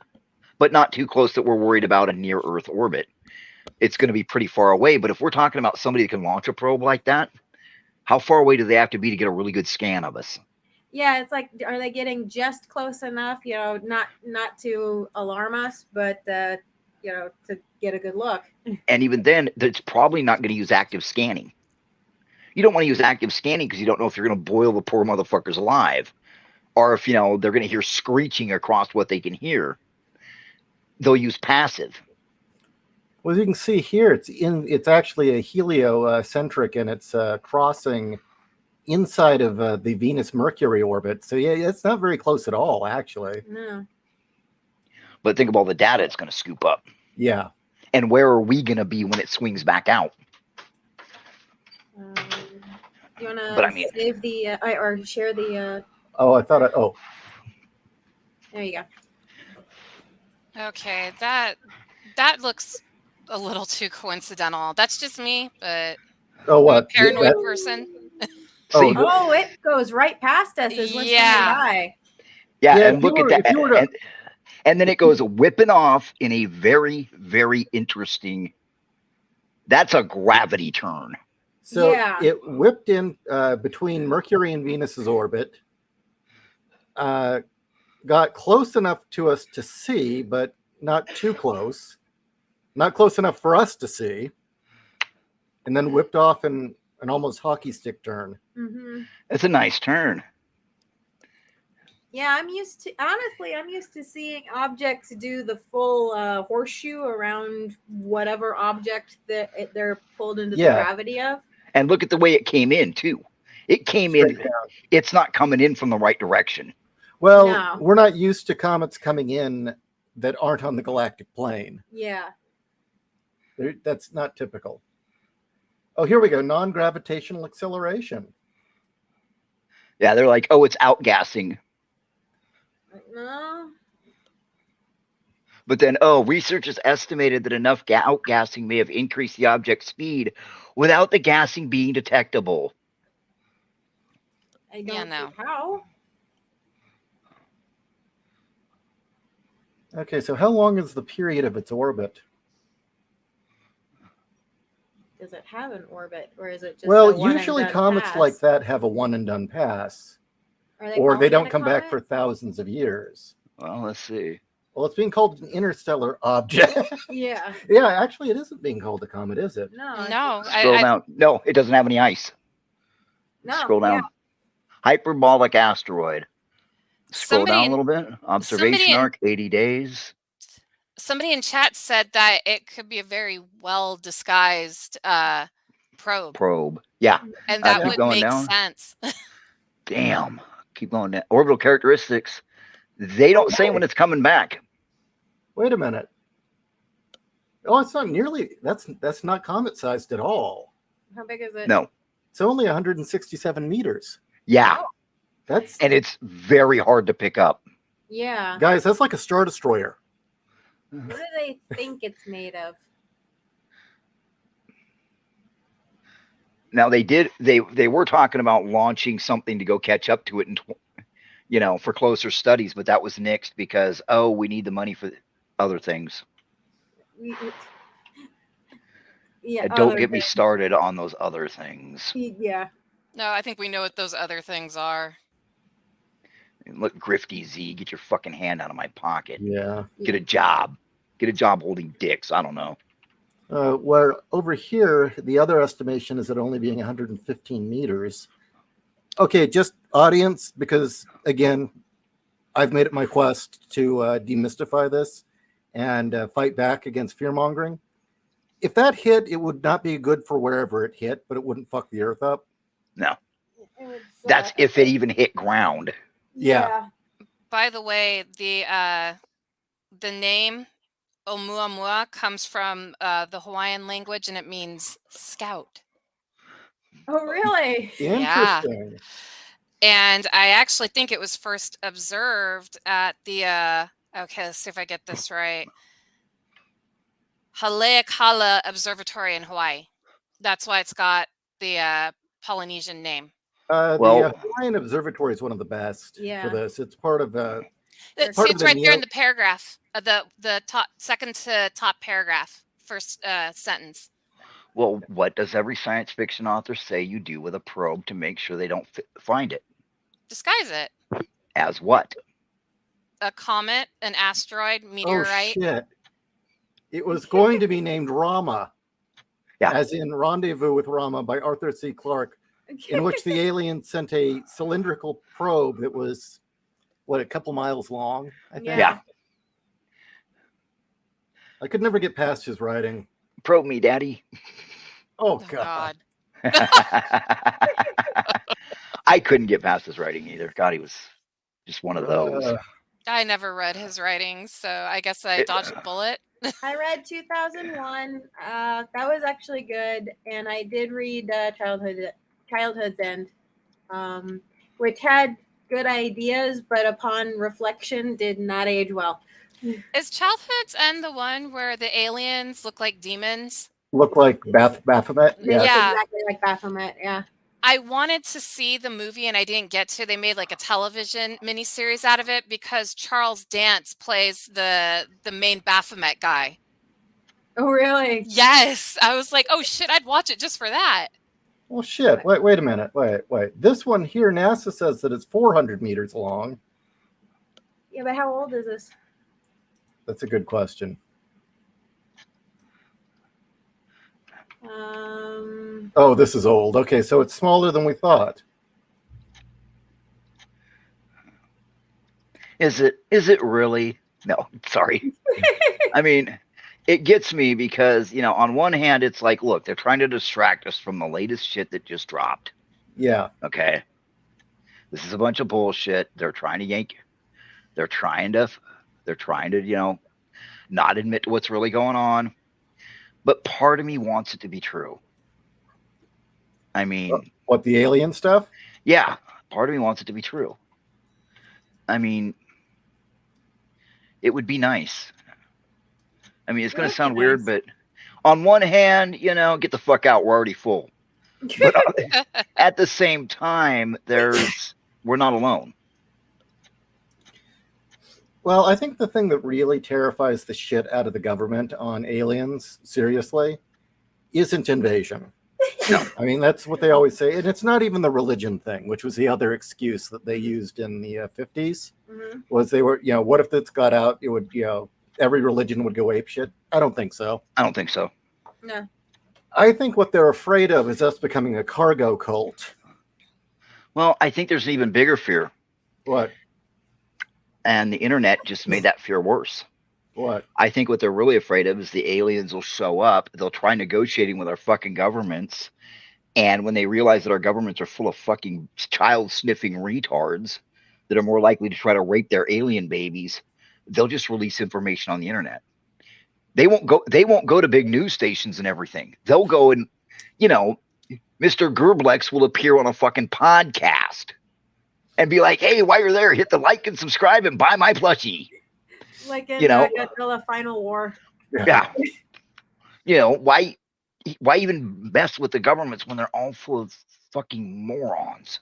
but not too close that we're worried about a near Earth orbit. It's going to be pretty far away, but if we're talking about somebody that can launch a probe like that, how far away do they have to be to get a really good scan of us? Yeah, it's like, are they getting just close enough, not to alarm us, but to get a good look. And even then, it's probably not going to use active scanning. You don't want to use active scanning because you don't know if you're going to boil the poor motherfuckers alive, or if they're going to hear screeching across what they can hear. They'll use passive. Well, as you can see here, it's actually a heliocentric, and it's crossing inside of the Venus-Mercury orbit. So yeah, it's not very close at all, actually. No. But think of all the data it's going to scoop up. Yeah. And where are we going to be when it swings back out? You want to save the or share the? Oh, I thought. Oh. There you go. Okay, that looks a little too coincidental. That's just me, but oh, what? I'm a paranoid person. Oh, it goes right past us as we're by. Yeah, and look at that. And then it goes whipping off in a very, very interesting. That's a gravity turn. So it whipped in between Mercury and Venus's orbit, got close enough to us to see, but not too close. Not close enough for us to see. And then whipped off in an almost hockey stick turn. Mm-hmm. It's a nice turn. Yeah, I'm used to seeing objects do the full horseshoe around whatever object that they're pulled into the gravity of. And look at the way it came in, too. It came straight in. Down. It's not coming in from the right direction. Well, we're not used to comets coming in that aren't on the galactic plane. Yeah. That's not typical. Oh, here we go. Non-gravitational acceleration. Yeah, they're like, oh, it's outgassing. No. But then, researchers estimated that enough outgassing may have increased the object's speed without the gassing being detectable. I don't know how. Okay, so how long is the period of its orbit? Does it have an orbit, or is it just usually comets like that have a one and done pass, or they don't come back for thousands of years. Well, let's see. Well, it's being called an interstellar object. Yeah. Yeah, actually, it isn't being called a comet, is it? No. Scroll down. No, it doesn't have any ice. No. Scroll down. Yeah. Hyperbolic asteroid. Scroll down a little bit. Observation arc, 80 days. Somebody in chat said that it could be a very well disguised probe. Yeah. And that keep would going make down. sense. Damn. Keep going down. Orbital characteristics. They don't say when it's coming back. Wait a minute. Oh, it's not nearly. That's not comet sized at all. How big is it? No. It's only 167 meters. Yeah. And it's very hard to pick up. Yeah. Guys, that's like a Star Destroyer. What do they think it's made of? Now they were talking about launching something to go catch up to it and for closer studies, but that was nixed because we need the money for other things. Yeah. Don't get me started on those other things. Yeah. No, I think we know what those other things are. Look, Grifty Z, get your fucking hand out of my pocket. Yeah. Get a job. Get a job holding dicks. I don't know. Where over here, the other estimation is it only being 115 meters. Okay, just audience, because again, I've made it my quest to demystify this and fight back against fear mongering. If that hit, it would not be good for wherever it hit, but it wouldn't fuck the earth up. No. That's if it even hit ground. Yeah. By the way, the name Oumuamua comes from the Hawaiian language, and it means scout. Oh, really? Yeah. Interesting. And I actually think it was first observed at the okay, let's see if I get this right. Haleakala Observatory in Hawaii. That's why it's got the Polynesian name. The Hawaiian Observatory is one of the best Yeah. for this. It's part of It's right there in the paragraph, the top second to top paragraph, first sentence. Well, what does every science fiction author say you do with a probe to make sure they don't find it? Disguise it. As what? A comet, an asteroid, meteorite. Oh, shit. It was going to be named Rama. Yeah. As in Rendezvous with Rama by Arthur C. Clarke, in which the alien sent a cylindrical probe that was, a couple miles long, I think. Yeah. I could never get past his writing. Probe me, Daddy. Oh, God. I couldn't get past his writing either. God, he was just one of those. I never read his writings, so I guess I dodged a bullet. I read 2001. That was actually good, and I did read Childhood's End, which had good ideas, but upon reflection, did not age well. Is Childhood's End the one where the aliens look like demons? Look like Baphomet? Yeah, exactly like Baphomet. Yeah. I wanted to see the movie and I didn't get to. They made like a television miniseries out of it because Charles Dance plays the main Baphomet guy. Oh, really? Yes. I was like, oh shit, I'd watch it just for that. Well, shit. Wait a minute. Wait. This one here, NASA says that it's 400 meters long. Yeah, but how old is this? That's a good question. Oh, this is old. Okay, so it's smaller than we thought. Is it really? No, sorry. I mean, it gets me because, on one hand, it's like, look, they're trying to distract us from the latest shit that just dropped. Yeah. Okay. This is a bunch of bullshit. They're trying to, not admit to what's really going on. But part of me wants it to be true. I mean, what, the alien stuff? Yeah, part of me wants it to be true. I mean, it would be nice. I mean, it's going to sound weird, but on one hand, get the fuck out. We're already full. But at the same time, we're not alone. Well, I think the thing that really terrifies the shit out of the government on aliens, seriously, isn't invasion. No. I mean, that's what they always say. And it's not even the religion thing, which was the other excuse that they used in the 50s, was they were, what if this got out? It would, every religion would go apeshit. I don't think so. No. I think what they're afraid of is us becoming a cargo cult. Well, I think there's an even bigger fear. What? And the internet just made that fear worse. What? I think what they're really afraid of is the aliens will show up. They'll try negotiating with our fucking governments. And when they realize that our governments are full of fucking child sniffing retards that are more likely to try to rape their alien babies, they'll just release information on the internet. They won't go to big news stations and everything. They'll go and, you know, Mr. Gerblex will appear on a fucking podcast and be like, hey, while you're there, hit the like and subscribe and buy my plushie. Like in Godzilla Final War. Yeah. You know, why even mess with the governments when they're all full of fucking morons?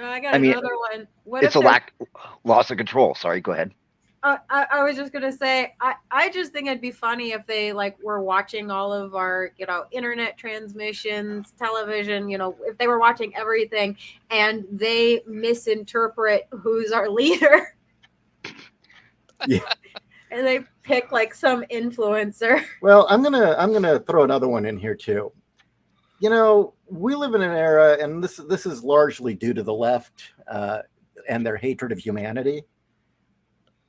I got another one. What it's if a loss of control. Sorry, go ahead. I was just gonna say, I just think it'd be funny if they were watching all of our, internet transmissions, television, if they were watching everything and they misinterpret who's our leader. Yeah. And they pick some influencer. Well, I'm gonna throw another one in here too. We live in an era, and this is largely due to the left and their hatred of humanity.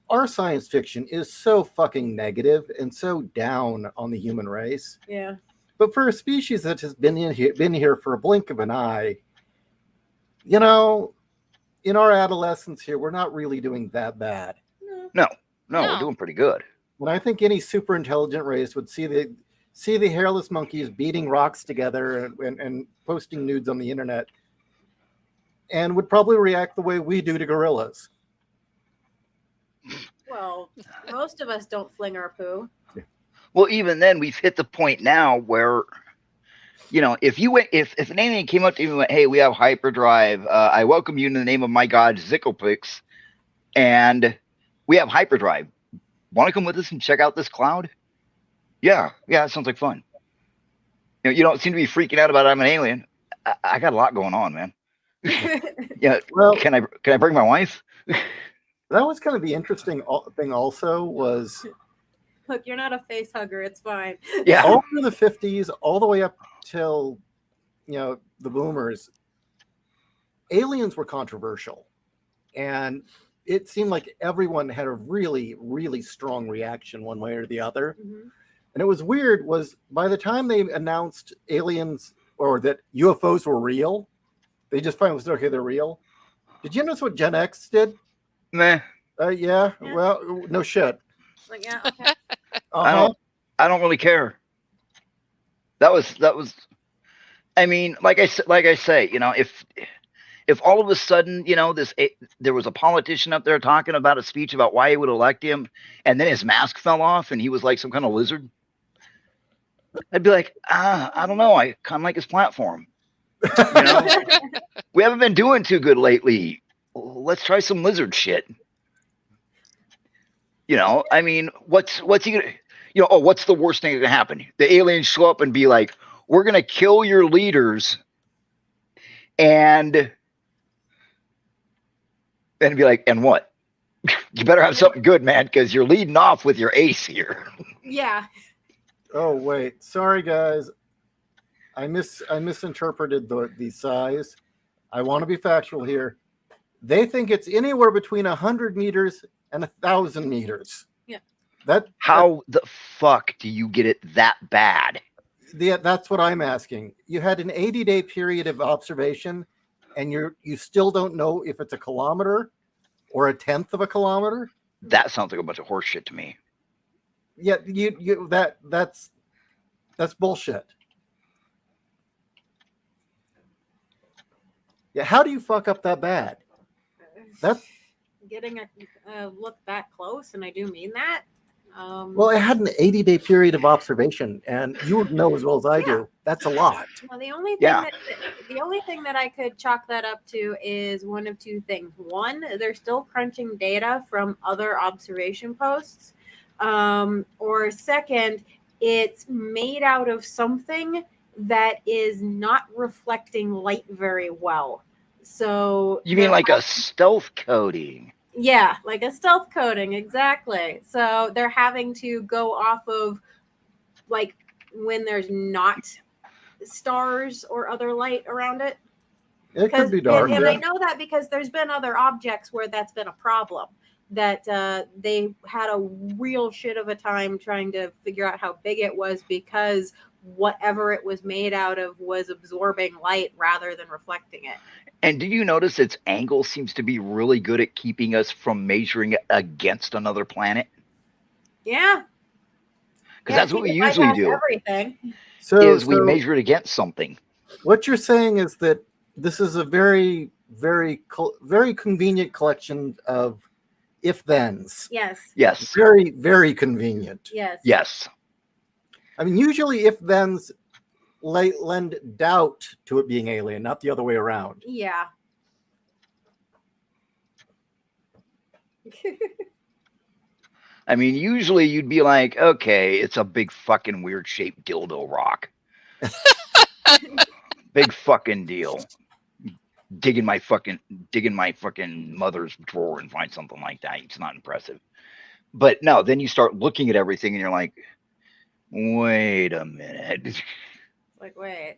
Our science fiction is so fucking negative and so down on the human race. Yeah. But for a species that has been here for a blink of an eye, in our adolescence here, we're not really doing that bad. No, we're doing pretty good. When I think any super intelligent race would see the hairless monkeys beating rocks together and posting nudes on the internet, and would probably react the way we do to gorillas. Well, most of us don't fling our poo. Well, even then, we've hit the point now where, if an alien came up to you and went, hey, we have hyperdrive, I welcome you in the name of my god, Zicklepix, and we have hyperdrive. Want to come with us and check out this cloud? Yeah, that sounds like fun. You don't seem to be freaking out about I'm an alien. I got a lot going on, man. Yeah. Well, can I bring my wife? That was kind of the interesting thing also was... Look, you're not a face hugger. It's fine. Yeah. All through the 50s, all the way up till, the boomers, aliens were controversial. And it seemed like everyone had a really, really strong reaction one way or the other. Mm-hmm. And it was weird was by the time they announced aliens or that UFOs were real, they just finally said, okay, they're real. Did you notice what Gen X did? Meh. Yeah. Well, no shit. Yeah. Okay. I don't really care. That was. I mean, like I say, if all of a sudden, there was a politician up there talking about a speech about why he would elect him, and then his mask fell off and he was like some kind of lizard, I'd be like, I don't know. I kind of like his platform. We haven't been doing too good lately. Let's try some lizard shit. I mean, what's he gonna, what's the worst thing that can happen? The aliens show up and be like, we're gonna kill your leaders, and be like, and what? You better have something good, man, because you're leading off with your ace here. Yeah. Oh wait, sorry guys, I misinterpreted the size. I want to be factual here. They think it's anywhere between 100 meters and 1,000 meters. Yeah. How the fuck do you get it that bad? That's what I'm asking. You had an 80-day period of observation, and you still don't know if it's a kilometer or a tenth of a kilometer. That sounds like a bunch of horse shit to me. Yeah, that's bullshit. Yeah, how do you fuck up that bad? That's getting a look that close, and I do mean that. Well, I had an 80-day period of observation, and you would know as well as I do. That's a lot. Well, the only thing that I could chalk that up to is one of two things. One, they're still crunching data from other observation posts, or second, it's made out of something that is not reflecting light very well. So you mean like a stealth coating? Yeah, like a stealth coating, exactly. So they're having to go off of when there's not stars or other light around it. It could be dark. And I know that because there's been other objects where that's been a problem. that they had a real shit of a time trying to figure out how big it was because whatever it was made out of was absorbing light rather than reflecting it. And do you notice its angle seems to be really good at keeping us from measuring it against another planet? Yeah. Because that's what we usually do. Everything. So we measure it against something. What you're saying is that this is a very, very, very convenient collection of if-thens. Yes. Yes. Very, very convenient. Yes. Yes. I mean, usually if-thens lend doubt to it being alien, not the other way around. Yeah. I mean, usually you'd be like, okay, it's a big fucking weird shaped dildo rock. Big fucking deal. Digging my fucking mother's drawer and find something like that. It's not impressive. But no, then you start looking at everything and you're like, wait a minute. Like, wait.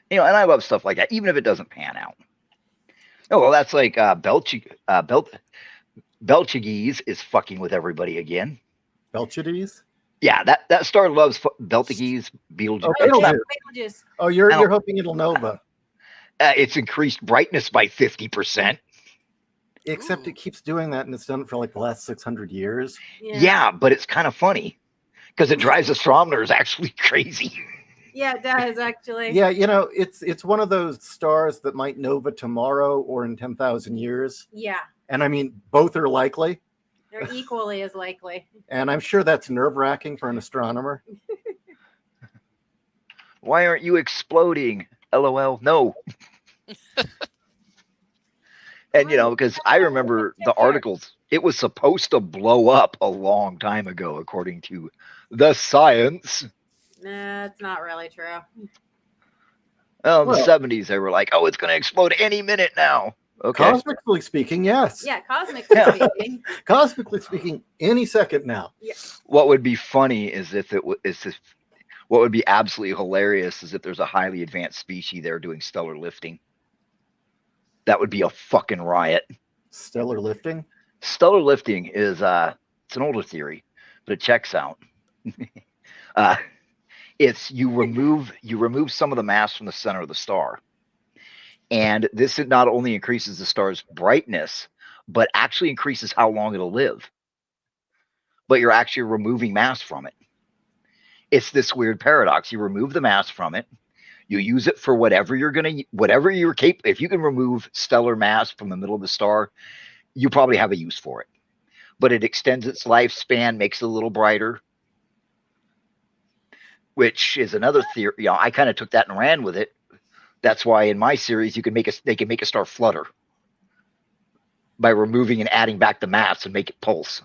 You know, and I love stuff like that, even if it doesn't pan out. Oh, well, that's like Belchagese is fucking with everybody again. Belchagese? Yeah, that star loves Belchagese, Beetlejuice. Beetlejuice. Oh, you're hoping it'll Nova. It's increased brightness by 50%. Except it keeps doing that, and it's done it for like the last 600 years. Yeah, but it's kind of funny because it drives astronomers actually crazy. Yeah, it does actually. Yeah, you know, it's one of those stars that might nova tomorrow or in 10,000 years. Yeah. And I mean, both are likely. They're equally as likely. And I'm sure that's nerve-wracking for an astronomer. Why aren't you exploding? LOL. No. And, you know, because I remember the articles, it was supposed to blow up a long time ago, according to the science. Nah, it's not really true. Well, in the 70s, they were like, oh, it's going to explode any minute now. Okay. Cosmically speaking, yes. Yeah, cosmically speaking. Cosmically speaking, any second now. Yeah. What would be funny is what would be absolutely hilarious is if there's a highly advanced species there doing stellar lifting. That would be a fucking riot. Stellar lifting? Stellar lifting is it's an older theory, but it checks out. It's you remove some of the mass from the center of the star. And this not only increases the star's brightness, but actually increases how long it'll live. But you're actually removing mass from it. It's this weird paradox. You remove the mass from it. You use it for whatever you're capable. If you can remove stellar mass from the middle of the star, you probably have a use for it. But it extends its lifespan, makes it a little brighter, which is another theory. You know, I kind of took that and ran with it. That's why in my series they can make a star flutter by removing and adding back the mass and make it pulse.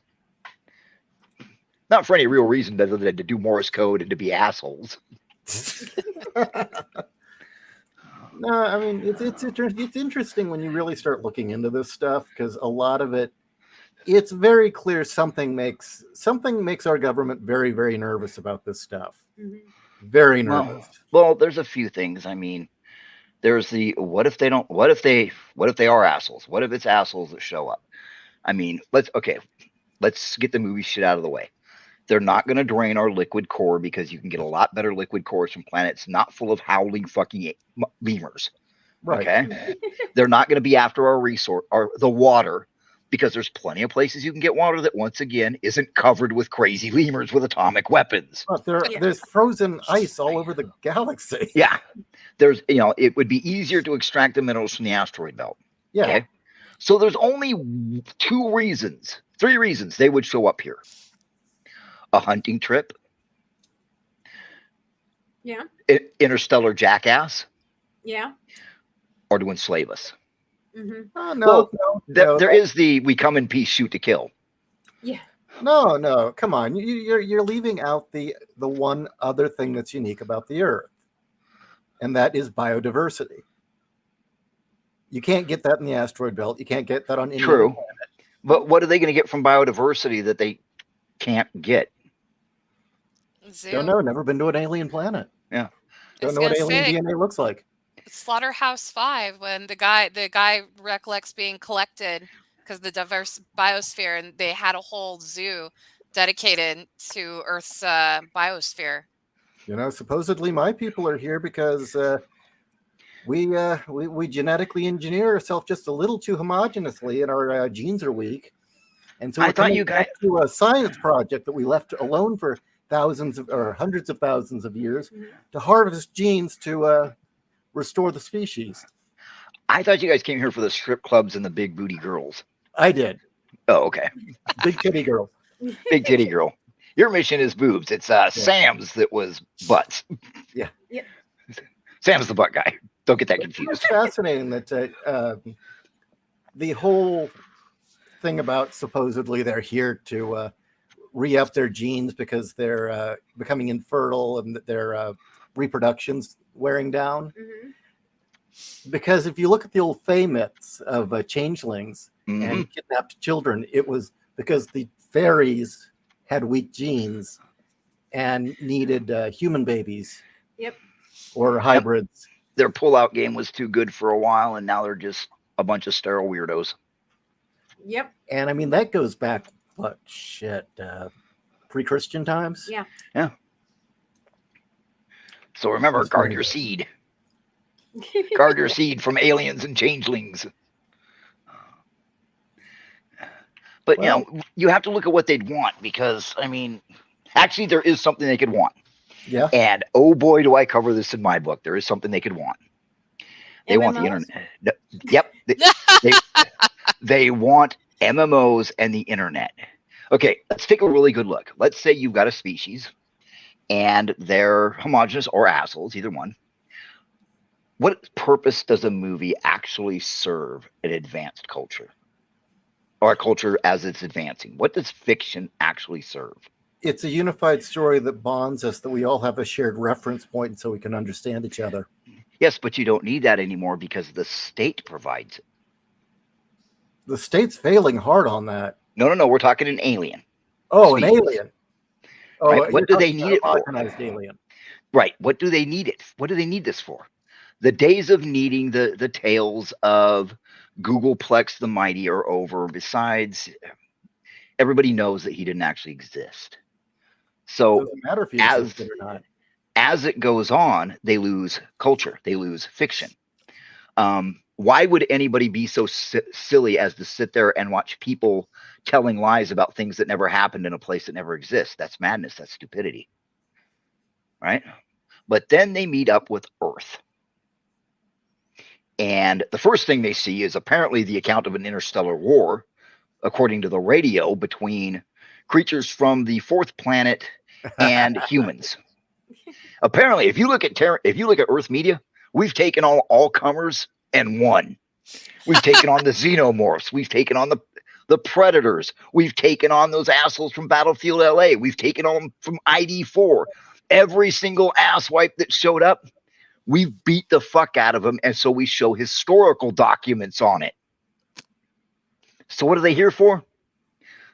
Not for any real reason other than to do Morse code and to be assholes. No, I mean it's interesting when you really start looking into this stuff because a lot of it's very clear something makes our government very, very nervous about this stuff. Mm-hmm. Very nervous. Well, there's a few things. I mean, there's the what if they are assholes? What if it's assholes that show up? I mean, let's get the movie shit out of the way. They're not going to drain our liquid core because you can get a lot better liquid cores from planets not full of howling fucking lemurs. Right. Okay. They're not going to be after our resource or the water because there's plenty of places you can get water that once again isn't covered with crazy lemurs with atomic weapons. But there's frozen ice all over the galaxy. Yeah. There's, it would be easier to extract the minerals from the asteroid belt. Yeah. Okay. So there's only three reasons they would show up here. A hunting trip. Yeah. Interstellar jackass. Yeah. Or to enslave us. Mm-hmm. Oh, no, there is we come in peace, shoot to kill. Yeah. No, come on. You're leaving out the one other thing that's unique about the Earth, and that is biodiversity. You can't get that in the asteroid belt. You can't get that on any True. other planet. But what are they going to get from biodiversity that they can't get? Zoo. Don't know. Never been to an alien planet. Yeah. Don't know what alien DNA looks like. Slaughterhouse 5, when the guy recollects being collected because the diverse biosphere, and they had a whole zoo dedicated to Earth's biosphere. You know, supposedly my people are here because we genetically engineer ourselves just a little too homogeneously, and our genes are weak. And so I we're thought coming you guys. back to a science project that we left alone for thousands of or hundreds of thousands of years to harvest genes to restore the species. I thought you guys came here for the strip clubs and the big booty girls. I did. Oh, okay. Big titty girl. Big titty girl. Your mission is boobs. It's Sam's that was butts. Yeah. Yep. Sam's the butt guy. Don't get that It's confused. fascinating that the whole thing about supposedly they're here to re-up their genes because they're becoming infertile and that their reproduction's wearing down. Because if you look at the old Fey myths of changelings and kidnapped children, it was because the fairies had weak genes and needed human babies. Yep. Or hybrids. Their pull-out game was too good for a while, and now they're just a bunch of sterile weirdos. Yep. And I mean, that goes back, pre-Christian times? Yeah. Yeah. So remember, guard your seed. Guard your seed from aliens and changelings. But, well, you know, you have to look at what they'd want because, I mean, actually there is something they could want. Yeah. And, oh boy, do I cover this in my book. There is something they could want. They want the internet. Yep. They want MMOs and the internet. Okay, let's take a really good look. Let's say you've got a species and they're homogenous or assholes, either one. What purpose does a movie actually serve an advanced culture? Or a culture as it's advancing? What does fiction actually serve? It's a unified story that bonds us, that we all have a shared reference point so we can understand each other. Yes, but you don't need that anymore because the state provides it. The state's failing hard on that. No. We're talking an alien. Oh, an alien. Oh, right? What do they need it for? Alien. Right. What do they need it? What do they need this for? The days of needing the tales of Googleplex the Mighty are over. Besides, everybody knows that he didn't actually exist. So doesn't matter if he existed or not. As it goes on, they lose culture. They lose fiction. Why would anybody be so silly as to sit there and watch people telling lies about things that never happened in a place that never exists? That's madness. That's stupidity. Right? But then they meet up with Earth. And the first thing they see is apparently the account of an interstellar war, according to the radio, between creatures from the fourth planet and humans. Apparently, if you look at Earth media, we've taken all comers and won. We've taken on the xenomorphs. We've taken on the predators. We've taken on those assholes from Battlefield LA. We've taken on from ID4. Every single asswipe that showed up, we beat the fuck out of them, and so we show historical documents on it. So what are they here for?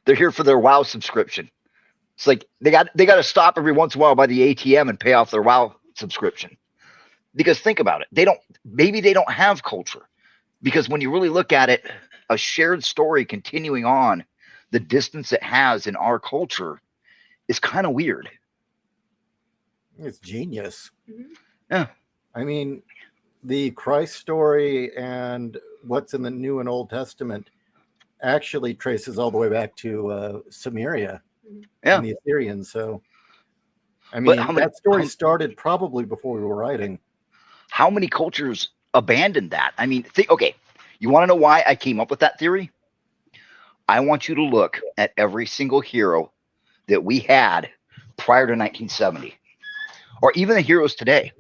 They're here for their WoW subscription. It's like they got to stop every once in a while by the ATM and pay off their WoW subscription. Because think about it, maybe they don't have culture. Because when you really look at it, a shared story continuing on the distance it has in our culture is kind of weird. It's genius. Yeah. I mean, the Christ story and what's in the New and Old Testament actually traces all the way back to Sumeria and the Assyrians. So, I mean, that story started probably before we were writing. How many cultures abandoned that? I mean, okay, you want to know why I came up with that theory? I want you to look at every single hero that we had prior to 1970, or even the heroes today.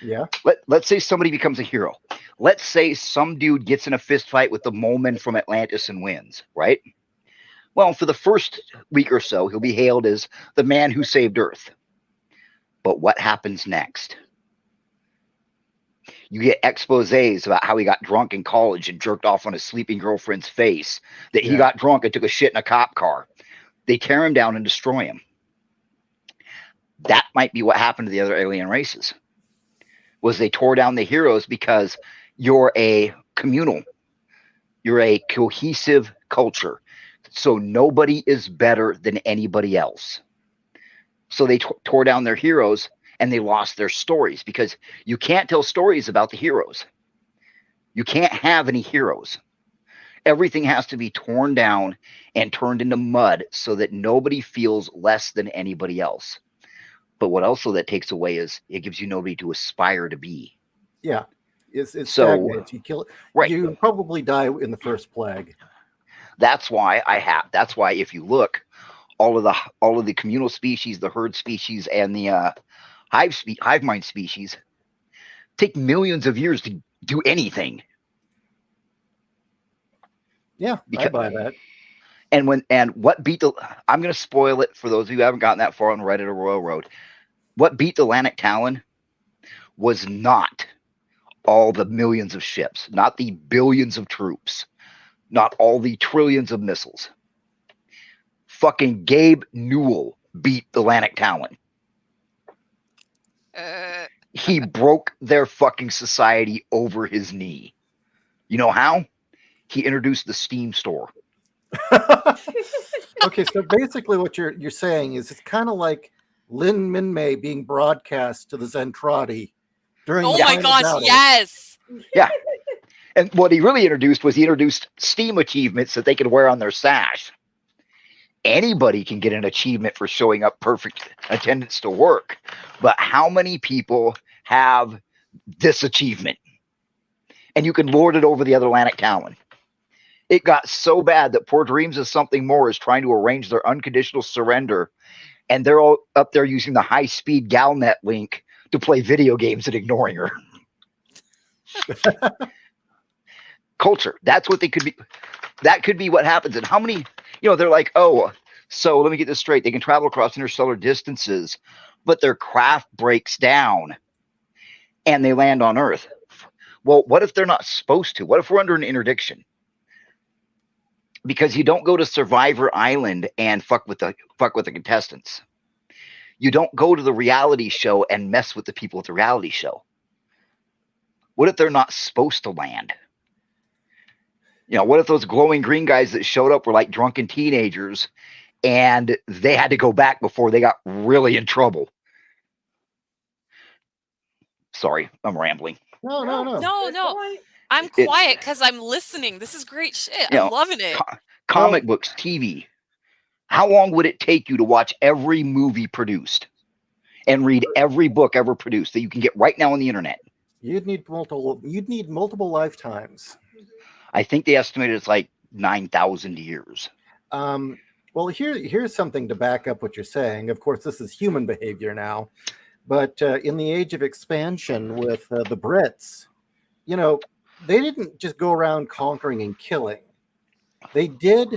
Yeah. Let's say somebody becomes a hero. Let's say some dude gets in a fist fight with the mole men from Atlantis and wins, right? Well, for the first week or so, he'll be hailed as the man who saved Earth. But what happens next? You get exposés about how he got drunk in college and jerked off on his sleeping girlfriend's face, that he got drunk and took a shit in a cop car. They tear him down and destroy him. That might be what happened to the other alien races. Was they tore down the heroes because you're a communal You're a cohesive culture. So nobody is better than anybody else. So they tore down their heroes and they lost their stories because you can't tell stories about the heroes. You can't have any heroes. Everything has to be torn down and turned into mud so that nobody feels less than anybody else. But what also that takes away is it gives you nobody to aspire to be. Yeah, it's So- stagnates. You kill it. Right. You probably die in the first plague. That's why if you look, all of the communal species, the herd species, and the hive mind species take millions of years to do anything. Yeah, I buy that. And what beat the, I'm going to spoil it for those of you who haven't gotten that far on Reddit or Royal Road. What beat the Atlantic Talon was not all the millions of ships, not the billions of troops, not all the trillions of missiles. Fucking Gabe Newell beat the Atlantic Talon. He broke their fucking society over his knee. You know how? He introduced the Steam store. Okay, so basically what you're saying is it's kind of like Lin Minmay being broadcast to the Zentradi during Oh the my final gosh, battle. yes. Yeah. And what he really introduced was he introduced Steam achievements that they could wear on their sash. Anybody can get an achievement for showing up perfect attendance to work. But how many people have this achievement? And you can lord it over the other Atlantic Talon. It got so bad that Poor Dreams of Something More is trying to arrange their unconditional surrender. And they're all up there using the high-speed Galnet link to play video games and ignoring her. Culture. That's what they could be. That could be what happens. And how many, they're like, oh, so let me get this straight. They can travel across interstellar distances, but their craft breaks down and they land on Earth. Well, what if they're not supposed to? What if we're under an interdiction? Because you don't go to Survivor Island and fuck with the contestants. You don't go to the reality show and mess with the people at the reality show. What if they're not supposed to land? What if those glowing green guys that showed up were like drunken teenagers and they had to go back before they got really in trouble? Sorry, I'm rambling. No. I'm quiet because I'm listening. This is great shit. I'm loving it. Comic books, TV. How long would it take you to watch every movie produced and read every book ever produced that you can get right now on the internet? You'd need multiple lifetimes. I think they estimated it's like 9,000 years. Well, here's something to back up what you're saying. Of course, this is human behavior now, but in the age of expansion with the Brits, they didn't just go around conquering and killing. They did.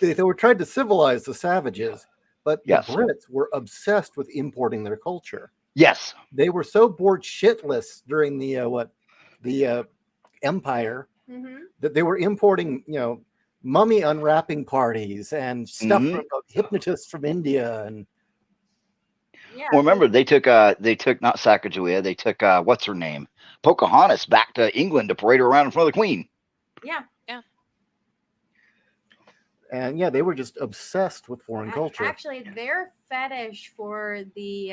They were trying to civilize the savages, but Yes. the Brits were obsessed with importing their culture. Yes. They were so bored shitless during the Empire that they were importing, mummy unwrapping parties and stuff from hypnotists from India. And well, remember they took not Sacagawea, they took what's her name, Pocahontas, back to England to parade her around in front of the Queen. Yeah. And they were just obsessed with foreign culture. Actually, their fetish for the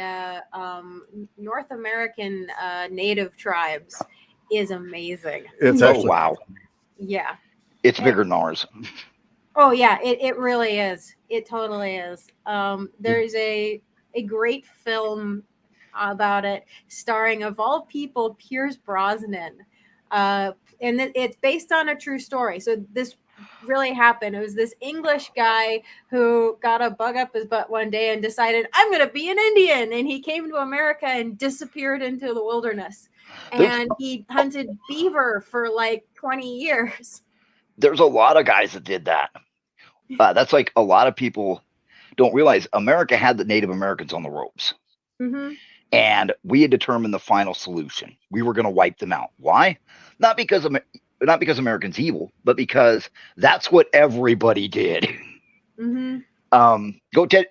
North American native tribes is amazing. It's actually wow. Yeah. It's bigger than ours. Oh yeah, it really is. It totally is. There's a great film about it, starring of all people Pierce Brosnan, and it's based on a true story. So this really happened. It was this English guy who got a bug up his butt one day and decided, I'm going to be an Indian. And he came to America and disappeared into the wilderness. And he hunted beaver for like 20 years. There's a lot of guys that did that. That's like a lot of people don't realize America had the Native Americans on the ropes. Mm-hmm. And we had determined the final solution. We were going to wipe them out. Why? Not because Americans evil, but because that's what everybody did. Mm-hmm.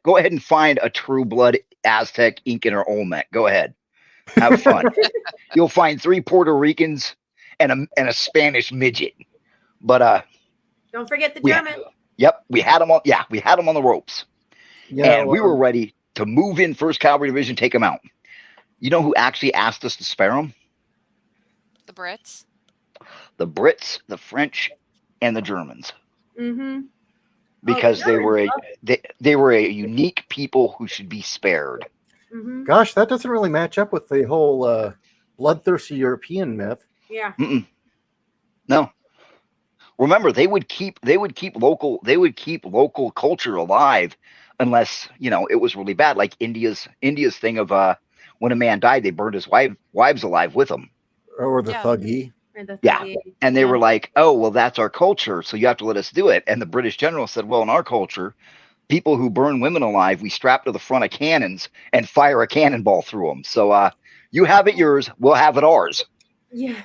Go ahead and find a true blood Aztec, Incan, or Olmec. Go ahead, have fun. You'll find 3 Puerto Ricans and a Spanish midget. But Don't forget the we German. we had them on. Yeah, we had them on the ropes, and we were ready to move in 1st Cavalry Division, take them out. You know who actually asked us to spare them? The Brits. The Brits, the French, and the Germans. Mm-hmm. Because they were a unique people who should be spared. Mm-hmm. Gosh, that doesn't really match up with the whole bloodthirsty European myth. Yeah. Mm-mm. No. Remember, they would keep local culture alive unless, it was really bad. Like India's thing of when a man died, they burned his wives alive with him. Or the thuggy. Yeah. And they were like, oh, well, that's our culture, so you have to let us do it. And the British general said, well, in our culture, people who burn women alive, we strap to the front of cannons and fire a cannonball through them. So you have it yours, we'll have it ours. Yeah.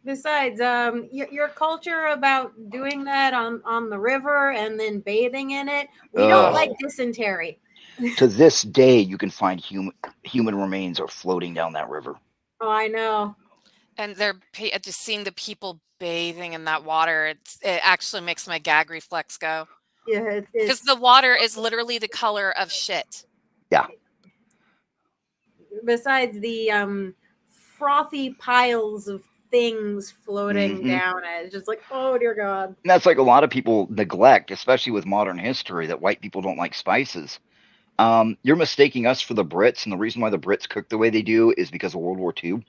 Besides, your culture about doing that on the river and then bathing in it, we don't like dysentery. To this day, you can find human remains are floating down that river. Oh, I know. And they're just seeing the people bathing in that water. It actually makes my gag reflex go. Yeah, because the water is literally the color of shit. Yeah. Besides the frothy piles of things floating down, it's just like, oh dear God. And that's like a lot of people neglect, especially with modern history, that white people don't like spices. You're mistaking us for the Brits, and the reason why the Brits cook the way they do is because of World War II.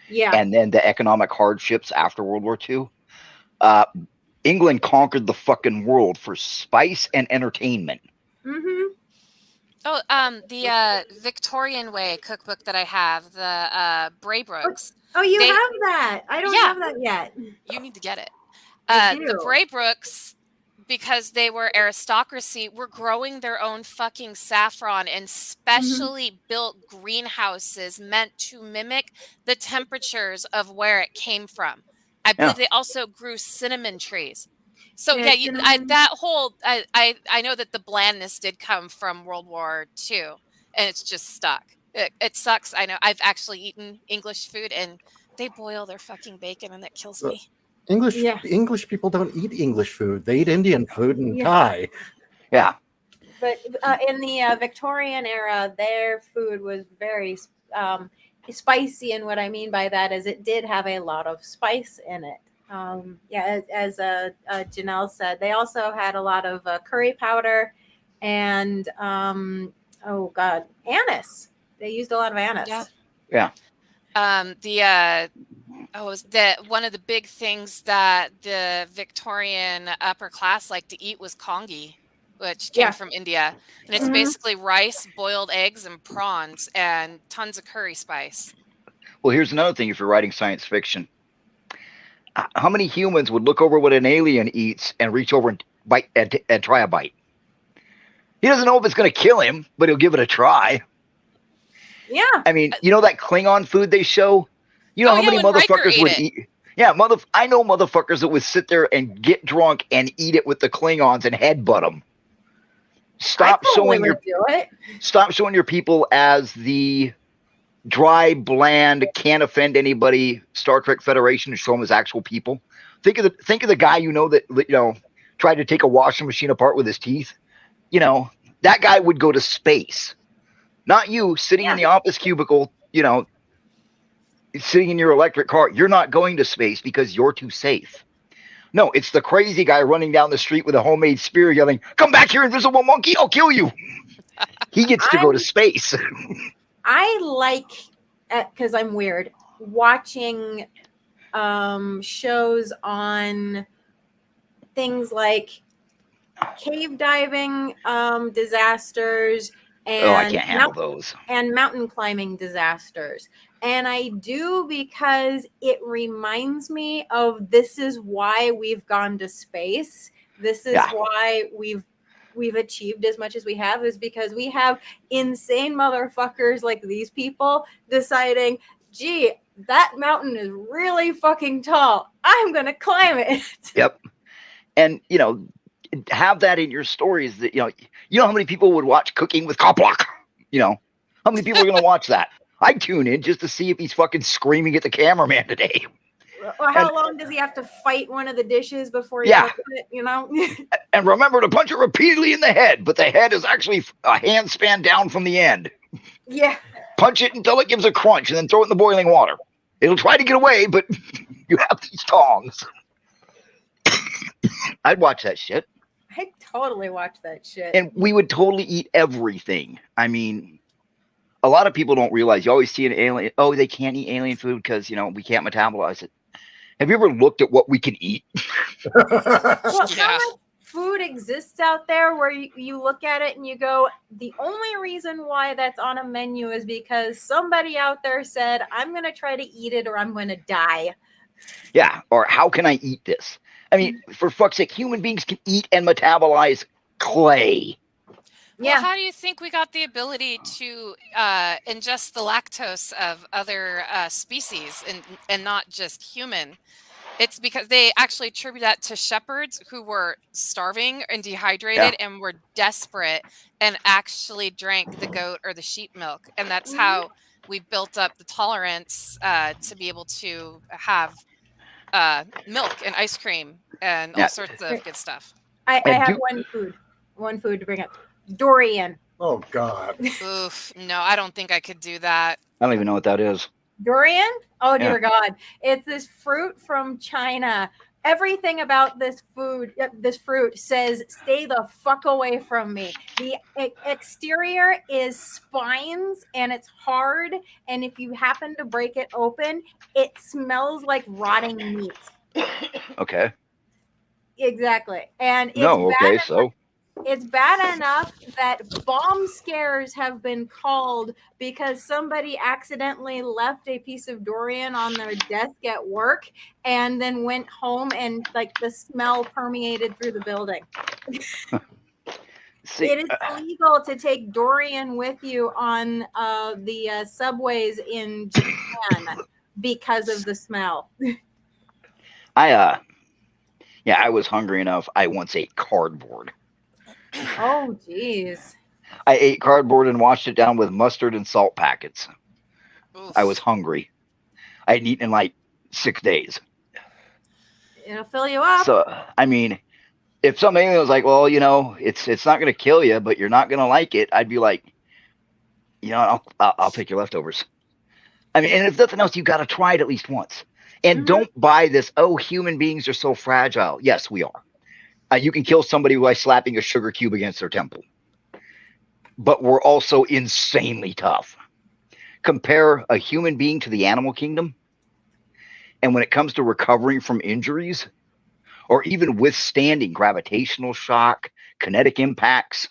Yeah. And then the economic hardships after World War II. England conquered the fucking world for spice and entertainment. Mm-hmm. Oh, the Victorian Way cookbook that I have, the Braybrookes. Oh, you have that? I don't have that yet. You need to get it. I do. The Braybrookes, because they were aristocracy, were growing their own fucking saffron and specially built greenhouses meant to mimic the temperatures of where it came from. I believe they also grew cinnamon trees. So I know that the blandness did come from World War II, and it's just stuck. It sucks. I know. I've actually eaten English food, and they boil their fucking bacon, and that kills me. English people don't eat English food. They eat Indian food and Thai. Yeah. But in the Victorian era, their food was very spicy, and what I mean by that is it did have a lot of spice in it. As Janelle said, they also had a lot of curry powder and anise. They used a lot of anise. Yeah. One of the big things that the Victorian upper class liked to eat was congee, which came from India, and it's basically rice, boiled eggs, and prawns, and tons of curry spice. Well, here's another thing: if you're writing science fiction, how many humans would look over what an alien eats and reach over and bite and try a bite? He doesn't know if it's going to kill him, but he'll give it a try. Yeah. I mean, you know that Klingon food they show? You know how many motherfuckers would eat? Yeah, I know motherfuckers that would sit there and get drunk and eat it with the Klingons and headbutt them. Stop showing your people as the dry, bland, can't offend anybody Star Trek Federation and show them as actual people. Think of the guy that tried to take a washing machine apart with his teeth. That guy would go to space. Not you sitting in the office cubicle, sitting in your electric car. You're not going to space because you're too safe. No, it's the crazy guy running down the street with a homemade spear yelling, "Come back here, invisible monkey, I'll kill you." He gets to go to space. I like, because I'm weird, watching shows on things like cave diving disasters and I can't handle those. And mountain climbing disasters. And I do because it reminds me of this is why we've gone to space. This is why we've achieved as much as we have, is because we have insane motherfuckers like these people deciding, gee, that mountain is really fucking tall. I'm going to climb it. Yep. And, have that in your stories that, how many people would watch Cooking with Koplock? How many people are going to watch that? I tune in just to see if he's fucking screaming at the cameraman today. Or how long does he have to fight one of the dishes before he Yeah. cooks it? You know. And remember to punch it repeatedly in the head, but the head is actually a handspan down from the end. Yeah. Punch it until it gives a crunch, and then throw it in the boiling water. It'll try to get away, but you have these tongs. I'd watch that shit. I totally watch that shit. And we would totally eat everything. I mean, a lot of people don't realize. You always see an alien. Oh, they can't eat alien food because we can't metabolize it. Have you ever looked at what we can eat? Well, how much food exists out there where you look at it and you go, the only reason why that's on a menu is because somebody out there said, I'm going to try to eat it or I'm going to die. Yeah. Or how can I eat this? I mean, for fuck's sake, human beings can eat and metabolize clay. Well, how do you think we got the ability to ingest the lactose of other species and not just human? It's because they actually attribute that to shepherds who were starving and dehydrated and were desperate and actually drank the goat or the sheep milk. And that's how we built up the tolerance to be able to have milk and ice cream and all sorts of good stuff. I have one food to bring up. Durian. Oh, God. Oof. No, I don't think I could do that. I don't even know what that is. Durian? Oh, dear God. It's this fruit from China. Everything about this fruit says, stay the fuck away from me. The exterior is spines and it's hard. And if you happen to break it open, it smells like rotting meat. Okay. Exactly. And it's bad enough that bomb scares have been called because somebody accidentally left a piece of durian on their desk at work and then went home and the smell permeated through the building. It is illegal to take durian with you on the subways in Japan because of the smell. I was hungry enough. I once ate cardboard. Oh, geez. I ate cardboard and washed it down with mustard and salt packets. Oof. I was hungry. I hadn't eaten in like 6 days. It'll fill you up. So, I mean, if some alien was like, well, it's not going to kill you, but you're not going to like it, I'd be like, I'll take your leftovers. I mean, and if nothing else, you got to try it at least once. And don't buy this, human beings are so fragile. Yes, we are. You can kill somebody by slapping a sugar cube against their temple. But we're also insanely tough. Compare a human being to the animal kingdom. And when it comes to recovering from injuries, or even withstanding gravitational shock, kinetic impacts,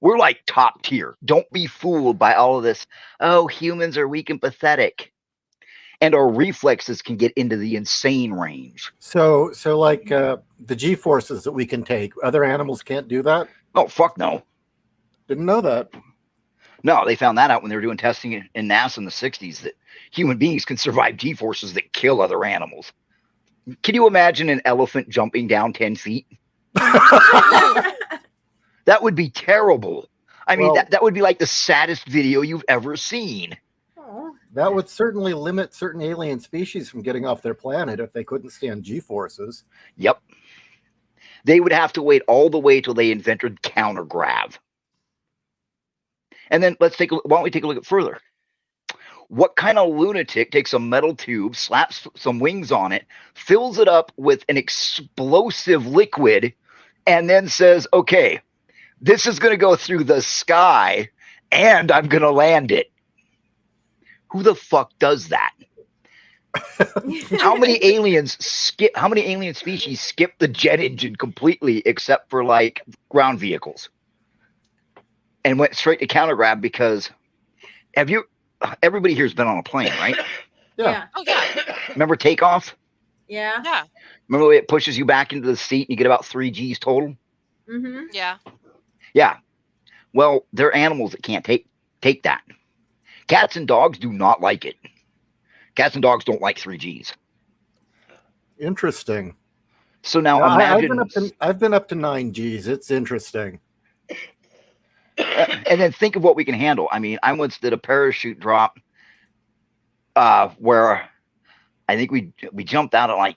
we're like top tier. Don't be fooled by all of this. Oh, humans are weak and pathetic. And our reflexes can get into the insane range. So like the G-forces that we can take, other animals can't do that? Oh, fuck no. Didn't know that. No, they found that out when they were doing testing in NASA in the 60s, that human beings can survive G-forces that kill other animals. Can you imagine an elephant jumping down 10 feet? That would be terrible. I mean, that would be like the saddest video you've ever seen. That would certainly limit certain alien species from getting off their planet if they couldn't stand G-forces. Yep. They would have to wait all the way till they invented countergrav. And then why don't we take a look at further? What kind of lunatic takes a metal tube, slaps some wings on it, fills it up with an explosive liquid, and then says, okay, this is going to go through the sky and I'm going to land it? Who the fuck does that? How many alien species skip the jet engine completely except for like ground vehicles and went straight to countergrav? Because everybody here's been on a plane, right? Yeah. Oh, yeah. Remember takeoff? Yeah. Yeah. Remember the way it pushes you back into the seat and you get about 3 G's total? Mm-hmm. Yeah. Yeah. Well, there are animals that can't take that. Cats and dogs do not like it. Cats and dogs don't like 3 G's. Interesting. So now imagine... I've been up to 9 G's. It's interesting. And then think of what we can handle. I mean, I once did a parachute drop where I think we jumped out at like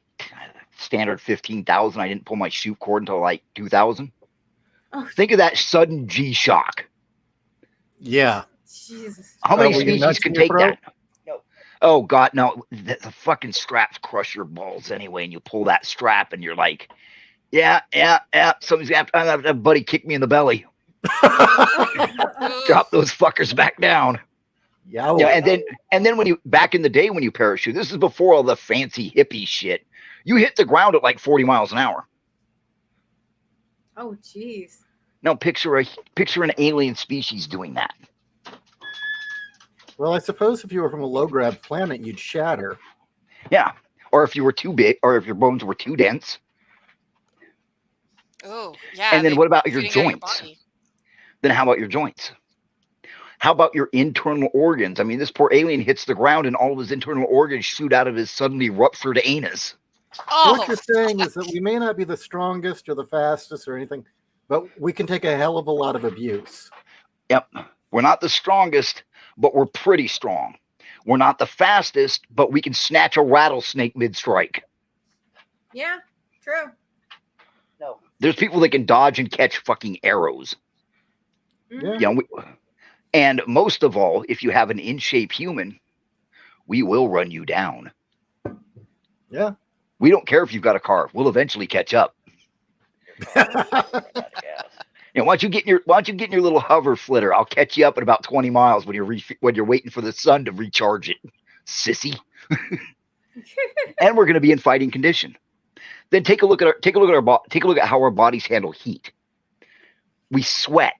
standard 15,000. I didn't pull my chute cord until like 2,000. Oh, Think of that sudden G shock. Yeah. Jesus. How many were your species nuts can in your take throat? that? No. Oh God, no! The fucking straps crush your balls anyway, and you pull that strap, and you're like, yeah. Somebody's gonna have to have a buddy kick me in the belly. Drop those fuckers back down. Yeah. Yeah, and then when you back in the day when you parachute, this is before all the fancy hippie shit. You hit the ground at like 40 miles an hour. Oh, jeez. Now picture an alien species doing that. Well, I suppose if you were from a low grav planet, you'd shatter. Yeah, or if you were too big, or if your bones were too dense. Oh, yeah. And then what about your shooting at joints? body. Then how about your joints? How about your internal organs? I mean, this poor alien hits the ground and all of his internal organs shoot out of his suddenly ruptured anus. So Oh, what you're saying is that we may not be the strongest or the fastest or anything, but we can take a hell of a lot of abuse. Yep. We're not the strongest, but we're pretty strong. We're not the fastest, but we can snatch a rattlesnake mid-strike. Yeah, true. No. There's people that can dodge and catch fucking arrows. Yeah. You know, and most of all, if you have an in-shape human, we will run you down. Yeah. We don't care if you've got a car. We'll eventually catch up. You know, why don't you get in your little hover flitter? I'll catch you up at about 20 miles when you're waiting for the sun to recharge it, sissy. And we're going to be in fighting condition. Then take a look at how our bodies handle heat. We sweat.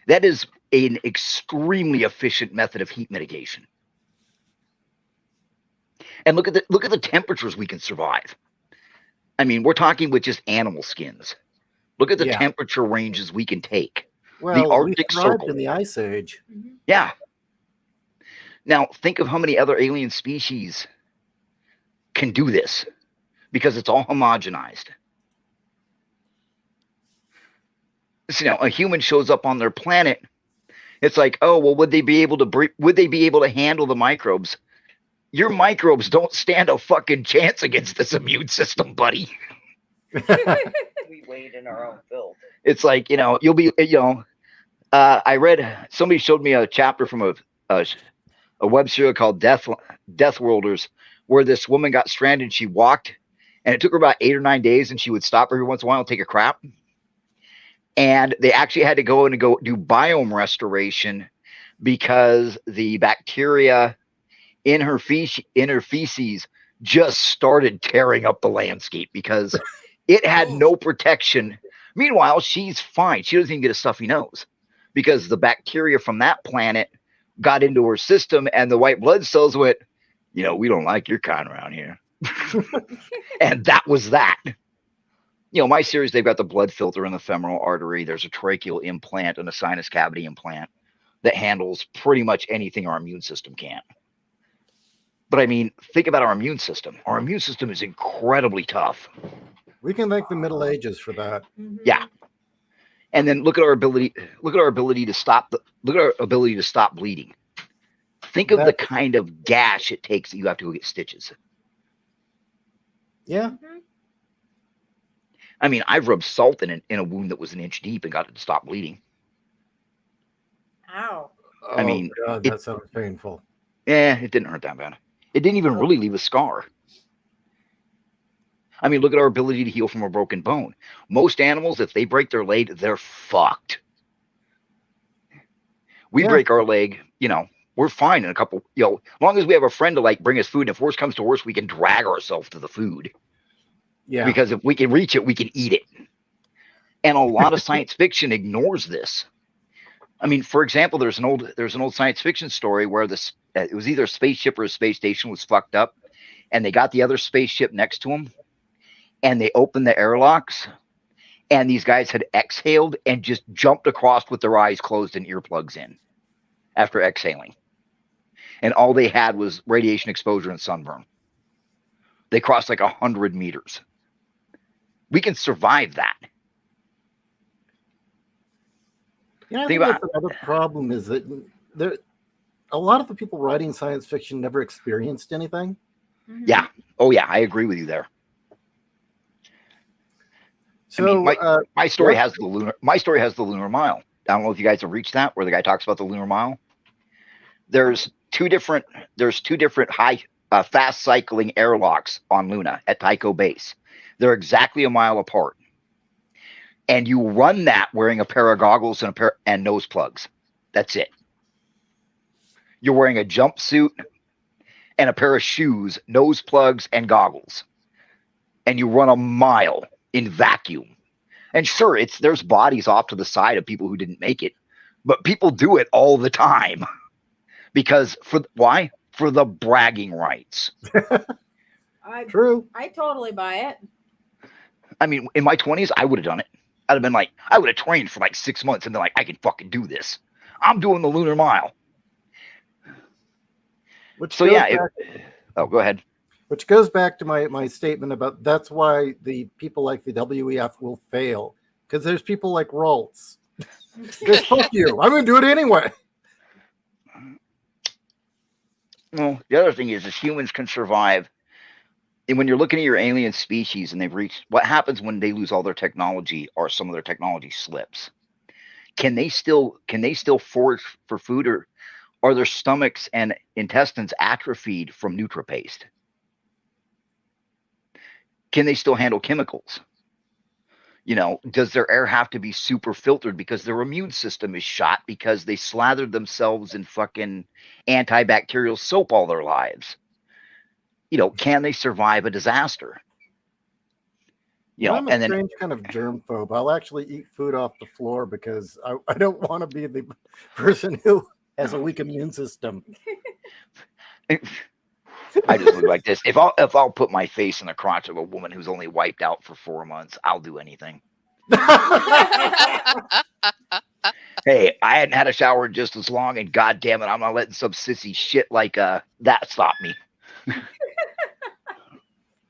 That is an extremely efficient method of heat mitigation. And look at the temperatures we can survive. I mean, we're talking with just animal skins. Look at the temperature ranges we can take. Well, the Arctic we thrived Circle in the Ice Age. Yeah. Now think of how many other alien species can do this, because it's all homogenized. So, you know, a human shows up on their planet. It's like, oh well, would they be able to handle the microbes? Your microbes don't stand a fucking chance against this immune system, buddy. We wade in our own filth. It's like, you know, I read, somebody showed me a chapter from a web serial called Death Worlders, where this woman got stranded. She walked, and it took her about 8 or 9 days, and she would stop every once in a while and take a crap. And they actually had to go do biome restoration because the bacteria in her feces just started tearing up the landscape because it had no protection. Meanwhile, she's fine. She doesn't even get a stuffy nose because the bacteria from that planet got into her system, and the white blood cells went, you know, we don't like your kind around here. And that was that. You know, my series, they've got the blood filter in the femoral artery. There's a tracheal implant and a sinus cavity implant that handles pretty much anything our immune system can't. But I mean, think about our immune system. Our immune system is incredibly tough. We can thank the Middle Ages for that. Yeah. And then look at our ability to stop bleeding. Think of the kind of gash it takes that you have to go get stitches. Yeah. I mean, I've rubbed salt in a wound that was an inch deep and got it to stop bleeding. Ow. Oh, I mean, God, that sounds painful. Yeah, it didn't hurt that bad. It didn't even really leave a scar. I mean, look at our ability to heal from a broken bone. Most animals, if they break their leg, they're fucked. We break our leg, you know, we're fine in a couple, you know, as long as we have a friend to like bring us food, and if worse comes to worse, we can drag ourselves to the food. Yeah. Because if we can reach it, we can eat it. And a lot of science fiction ignores this. I mean, for example, there's an old science fiction story where it was either a spaceship or a space station was fucked up, and they got the other spaceship next to them, and they opened the airlocks, and these guys had exhaled and just jumped across with their eyes closed and earplugs in after exhaling. And all they had was radiation exposure and sunburn. They crossed like 100 meters. We can survive that. You know, I think that's another problem is that a lot of the people writing science fiction never experienced anything. Yeah. Oh yeah, I agree with you there. So my story has the lunar mile. I don't know if you guys have reached that, where the guy talks about the lunar mile. There's two different high fast cycling airlocks on Luna at Tycho Base. They're exactly a mile apart, and you run that wearing a pair of goggles and nose plugs. That's it. You're wearing a jumpsuit and a pair of shoes, nose plugs, and goggles, and you run a mile in vacuum. And sure, there's bodies off to the side of people who didn't make it, but people do it all the time because why? For the bragging rights. True. I totally buy it. I mean, in my 20s, I would have done it. I'd have been like, I would have trained for like 6 months and been like, I can fucking do this. I'm doing the lunar mile. Go ahead. Which goes back to my statement about that's why the people like the WEF will fail, because there's people like Raltz. Just fuck you. I'm going to do it anyway. Well, the other thing is humans can survive. And when you're looking at your alien species and they've reached, what happens when they lose all their technology or some of their technology slips? Can they still forage for food, or are their stomachs and intestines atrophied from NutriPaste? Can they still handle chemicals? Does their air have to be super filtered because their immune system is shot because they slathered themselves in fucking antibacterial soap all their lives? Can they survive a disaster? I'm a strange kind of germ phobe. I'll actually eat food off the floor because I don't want to be the person who has a weak immune system. I just look like this. If I'll put my face in the crotch of a woman who's only wiped out for 4 months, I'll do anything. Hey, I hadn't had a shower in just as long, and god damn it, I'm not letting some sissy shit like that stop me.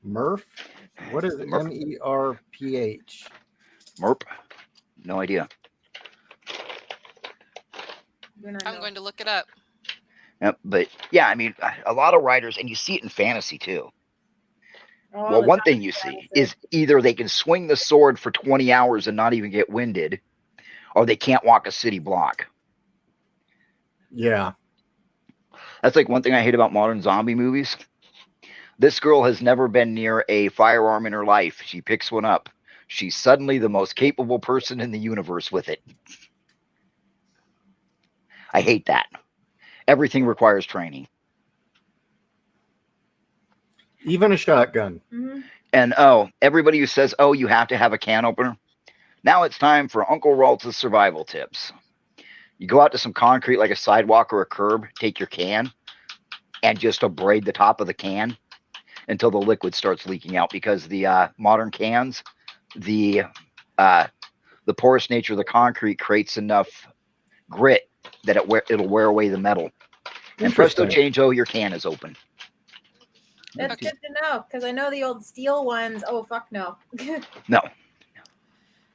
Murph? What is it? MERPH? Merp? No idea. I'm going to look it up. But yeah, I mean, a lot of writers, and you see it in fantasy too. Well, one thing you see is either they can swing the sword for 20 hours and not even get winded, or they can't walk a city block. Yeah. That's like one thing I hate about modern zombie movies. This girl has never been near a firearm in her life. She picks one up. She's suddenly the most capable person in the universe with it. I hate that. Everything requires training. Even a shotgun. Mm-hmm. And everybody who says, you have to have a can opener. Now it's time for Uncle Raltz's survival tips. You go out to some concrete like a sidewalk or a curb, take your can, and just abrade the top of the can until the liquid starts leaking out, because the modern cans, the porous nature of the concrete creates enough grit that it'll wear away the metal. And presto chango, your can is open. That's good to know, because I know the old steel ones. Oh, fuck no. No.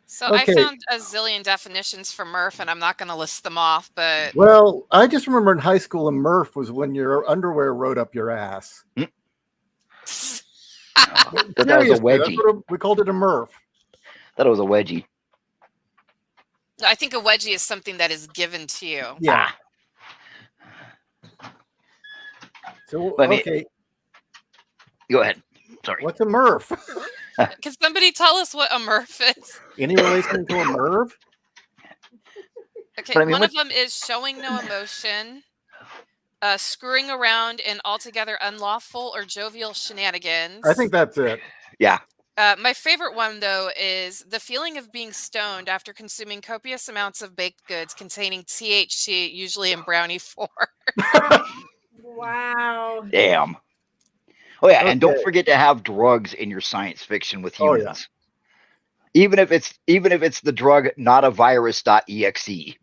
So I found a zillion definitions for Murph, and I'm not going to list them off, but... Well, I just remember in high school a Murph was when your underwear rode up your ass. That was a wedgie. We called it a Murph. That was a wedgie. I think a wedgie is something that is given to you. Yeah. So, okay. Go ahead. Sorry. What's a Murph? Can somebody tell us what a Murph is? Any relation to a Merv? Okay, one of them is showing no emotion, screwing around in altogether unlawful or jovial shenanigans. I think that's it. Yeah. My favorite one, though, is the feeling of being stoned after consuming copious amounts of baked goods containing THC, usually in brownie form. Wow. Damn. Oh, yeah, and don't forget to have drugs in your science fiction with humans. Oh, yeah. Even if it's the drug not a virus.exe.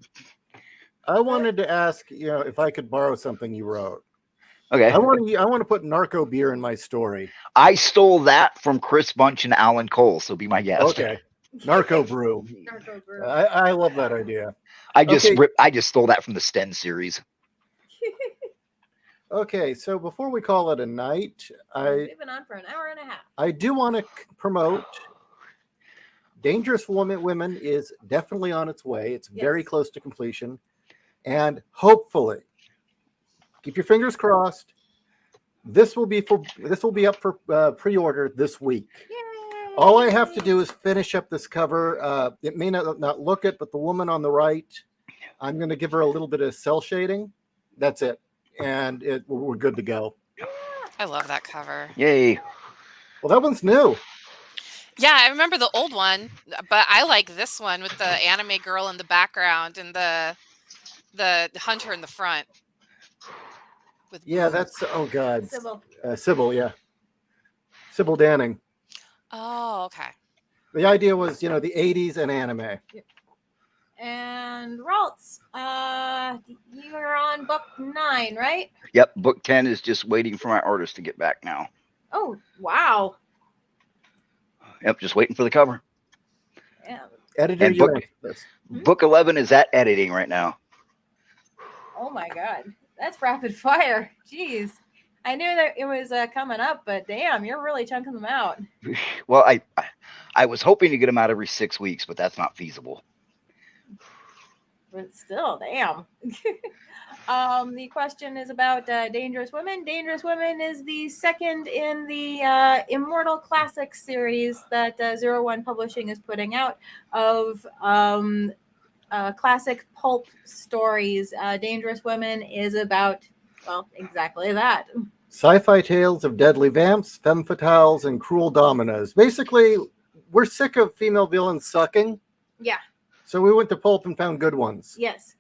I wanted to ask, if I could borrow something you wrote. Okay. I want to put narco beer in my story. I stole that from Chris Bunch and Alan Cole, so be my guest. Okay. Narco brew. Narco brew. I love that idea. I just stole that from the Sten series. Okay, so before we call it a night, We've been on for an hour and a half. I do want to promote Dangerous Women is definitely on its way. It's very close to completion. And hopefully, keep your fingers crossed, this will be up for pre-order this week. Yay! All I have to do is finish up this cover. It may not look it, but the woman on the right, I'm going to give her a little bit of cell shading. That's it. And we're good to go. I love that cover. Yay. Well, that one's new. Yeah, I remember the old one, but I like this one with the anime girl in the background and the hunter in the front. Yeah, that's, oh God. Sybil. Sybil, yeah. Sybil Danning. Oh, okay. The idea was, the 80s and anime. And Raltz, you're on book 9, right? Yep, book 10 is just waiting for my artist to get back now. Oh, wow. Yep, just waiting for the cover. Yeah. Editor, And book 11 is at editing right now. Oh my God, that's rapid fire. Jeez, I knew that it was coming up, but damn, you're really chunking them out. Well, I was hoping to get them out every 6 weeks, but that's not feasible. But still, damn. The question is about Dangerous Women. Dangerous Women is the second in the Immortal Classics series that 01 Publishing is putting out of classic pulp stories. Dangerous Women is about, well, exactly that. Sci-fi tales of deadly vamps, femme fatales, and cruel dominos. Basically, we're sick of female villains sucking. Yeah. So we went to pulp and found good ones. Yes.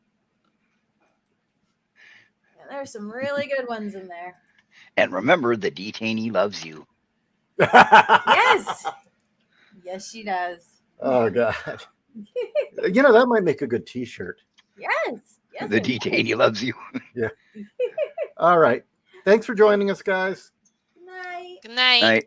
Yeah, there's some really good ones in there. And remember, the detainee loves you. Yes. Yes, she does. Oh, God. That might make a good T-shirt. Yes. Yes. The detainee loves you. Yeah. All right. Thanks for joining us, guys. Good night. Good night. Night.